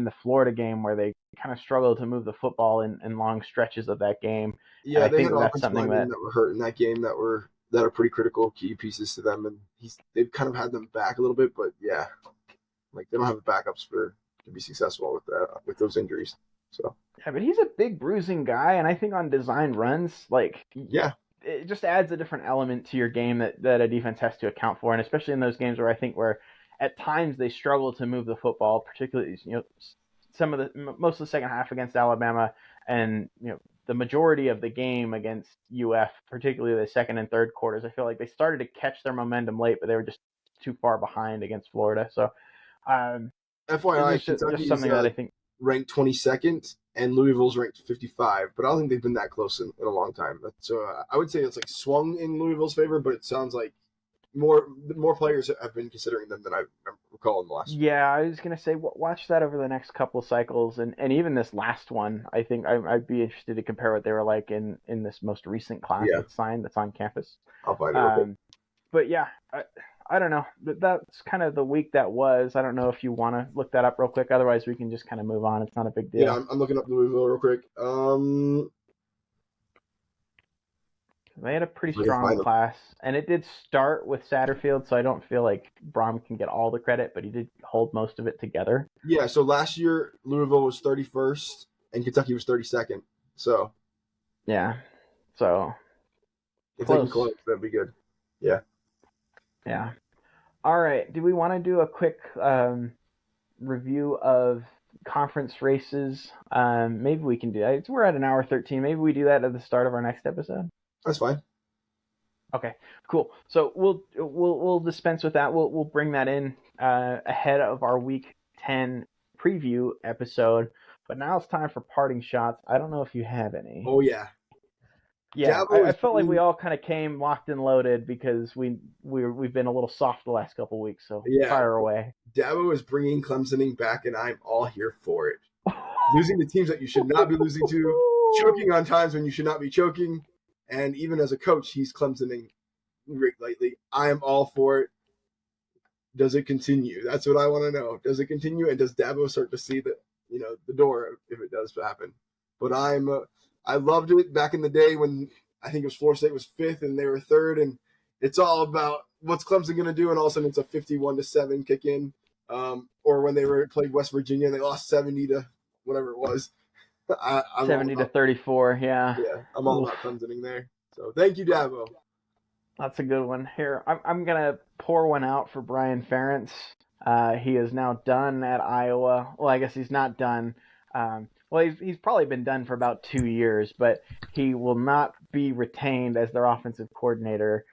the Florida game where they kind of struggled to move the football in long stretches of that game. And Yeah, I they think had that's offensive something linemen that, that were hurt in that game that are pretty critical key pieces to them, and they've kind of had them back a little bit, but yeah, like they don't have the backups to be successful with those injuries. So yeah, but he's a big bruising guy, and I think on design runs, like yeah, it just adds a different element to your game that a defense has to account for, and especially in those games where I think where at times they struggle to move the football, particularly some of the most of the second half against Alabama, and the majority of the game against UF, particularly the second and third quarters. I feel like they started to catch their momentum late, but they were just too far behind against Florida. So FYI, it's just Kentucky is something that I think. ranked 22nd and Louisville's ranked 55, but I don't think they've been that close in a long time. So I would say it's like swung in Louisville's favor, but it sounds like more players have been considering them than I recall in the last. Yeah, I was gonna say watch that over the next couple of cycles, and even this last one. I think I'd be interested to compare what they were like in this most recent class that's signed, that's on campus. I'll find it. But yeah, I don't know. That's kind of the week that was. I don't know if you want to look that up real quick. Otherwise, we can just kind of move on. It's not a big deal. Yeah, I'm looking up Louisville real quick. They had a pretty strong class, and it did start with Satterfield, so I don't feel like Brom can get all the credit, but he did hold most of it together. Yeah, so last year Louisville was 31st and Kentucky was 32nd. So yeah, so if they can close, that'd be good. Yeah. Yeah. All right. Do we want to do a quick review of conference races? Maybe we can do that. We're at an hour 13. Maybe we do that at the start of our next episode. That's fine. Okay, cool. So we'll dispense with that. We'll bring that in ahead of our week 10 preview episode. But now it's time for parting shots. I don't know if you have any. Oh yeah. Yeah, I felt like we all kind of came locked and loaded because we've been a little soft the last couple of weeks. So yeah, fire away. Dabo is bringing Clemsoning back, and I'm all here for it. Losing to teams that you should not be losing to, choking on times when you should not be choking, and even as a coach, he's Clemsoning lately. I am all for it. Does it continue? That's what I want to know. Does it continue, and does Dabo start to see the door if it does happen? But I loved it back in the day when I think it was Florida State was 5th and they were 3rd, and it's all about what's Clemson going to do, and all of a sudden it's a 51-7 kick in, or when they played West Virginia and they lost 70 to whatever it was. 70 to 34, yeah. Yeah, I'm all about Clemsoning there. So thank you, Dabo. That's a good one. Here, I'm going to pour one out for Brian Ferentz. He is now done at Iowa. Well, I guess he's not done. Well, he's probably been done for about 2 years, but he will not be retained as their offensive coordinator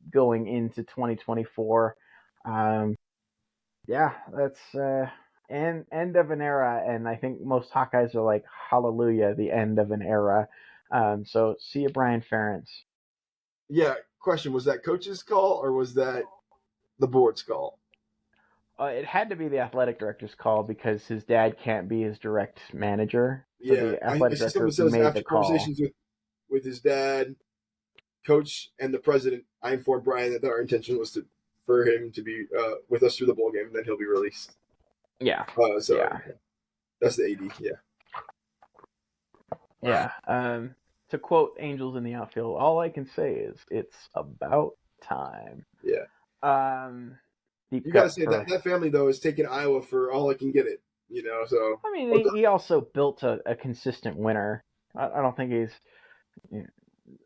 going into 2024. Yeah, that's end of an era, and I think most Hawkeyes are like, hallelujah, the end of an era. So see you, Brian Ferentz. Yeah, question, was that coach's call or was that the board's call? It had to be the athletic director's call because his dad can't be his direct manager. So Yeah, the I athletic see director someone says made after the call. conversations with his dad, coach, and the president, I informed Brian that our intention was for him to be with us through the bowl game, and then he'll be released. Yeah. So yeah. That's the AD. Yeah. Yeah. To quote Angels in the Outfield, all I can say is it's about time. Yeah. You got to say that family though is taking Iowa for all it can get it. So I mean, he also built a consistent winner. I don't think he's.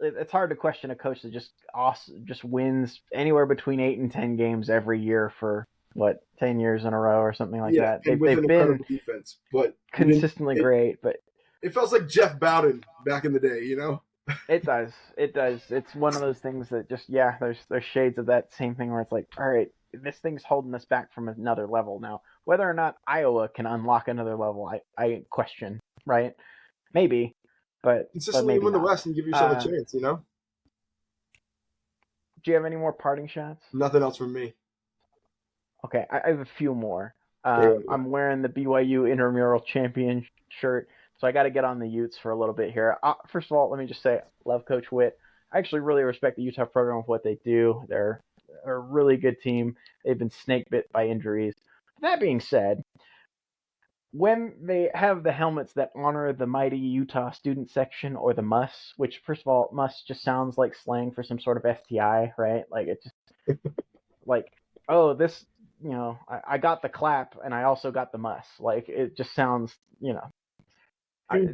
It's hard to question a coach that just wins anywhere between 8 and 10 games every year for 10 years in a row or something like that. And with an incredible defense, but consistently great. But it feels like Jeff Bowden back in the day, It does. It's one of those things that just there's shades of that same thing where it's like, all right, this thing's holding us back from another level now. Whether or not Iowa can unlock another level, I question, right? Maybe, but consistently maybe win the not. West and give yourself a chance, Do you have any more parting shots? Nothing else from me. Okay, I have a few more. I'm wearing the BYU intramural champion shirt. So I got to get on the Utes for a little bit here. First of all, let me just say, love Coach Witt. I actually really respect the Utah program with what they do. They're a really good team. They've been snake bit by injuries. That being said, when they have the helmets that honor the mighty Utah student section or the MUS, which first of all, MUS just sounds like slang for some sort of STI, right? Like it just like, oh, this, I got the clap and I also got the MUS. Like it just sounds,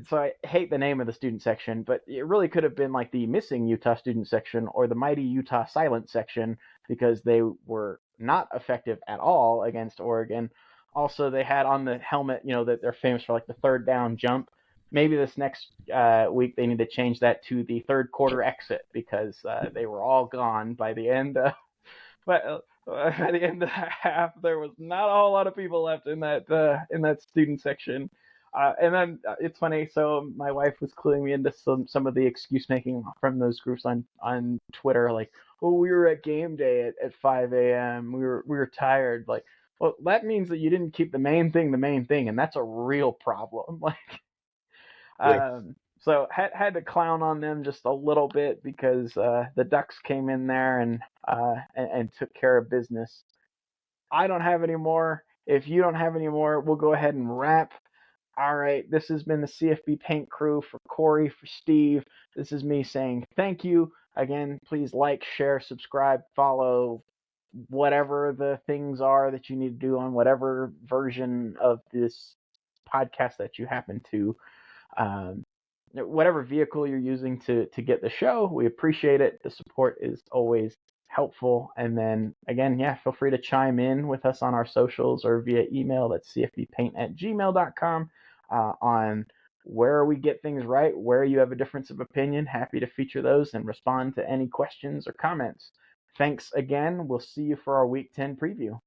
so I hate the name of the student section, but it really could have been like the missing Utah student section or the mighty Utah silent section because they were not effective at all against Oregon. Also, they had on the helmet, that they're famous for like the third down jump. Maybe this next week they need to change that to the third quarter exit because they were all gone by the end. But by the end of the half, there was not a whole lot of people left in that student section. And then it's funny. So my wife was cluing me into some of the excuse making from those groups on Twitter, like, "Oh, we were at game day at 5 a.m. We were tired." Like, well, that means that you didn't keep the main thing, and that's a real problem. Like, so had to clown on them just a little bit because the Ducks came in there and took care of business. I don't have any more. If you don't have any more, we'll go ahead and wrap. All right, this has been the CFB Paint crew for Cory, for Steve. This is me saying thank you. Again, please like, share, subscribe, follow, whatever the things are that you need to do on whatever version of this podcast that you happen to, whatever vehicle you're using to get the show. We appreciate it. The support is always helpful. And then again, feel free to chime in with us on our socials or via email. That's cfbpaint@gmail.com on where we get things right, where you have a difference of opinion. Happy to feature those and respond to any questions or comments. Thanks again. We'll see you for our Week 10 preview.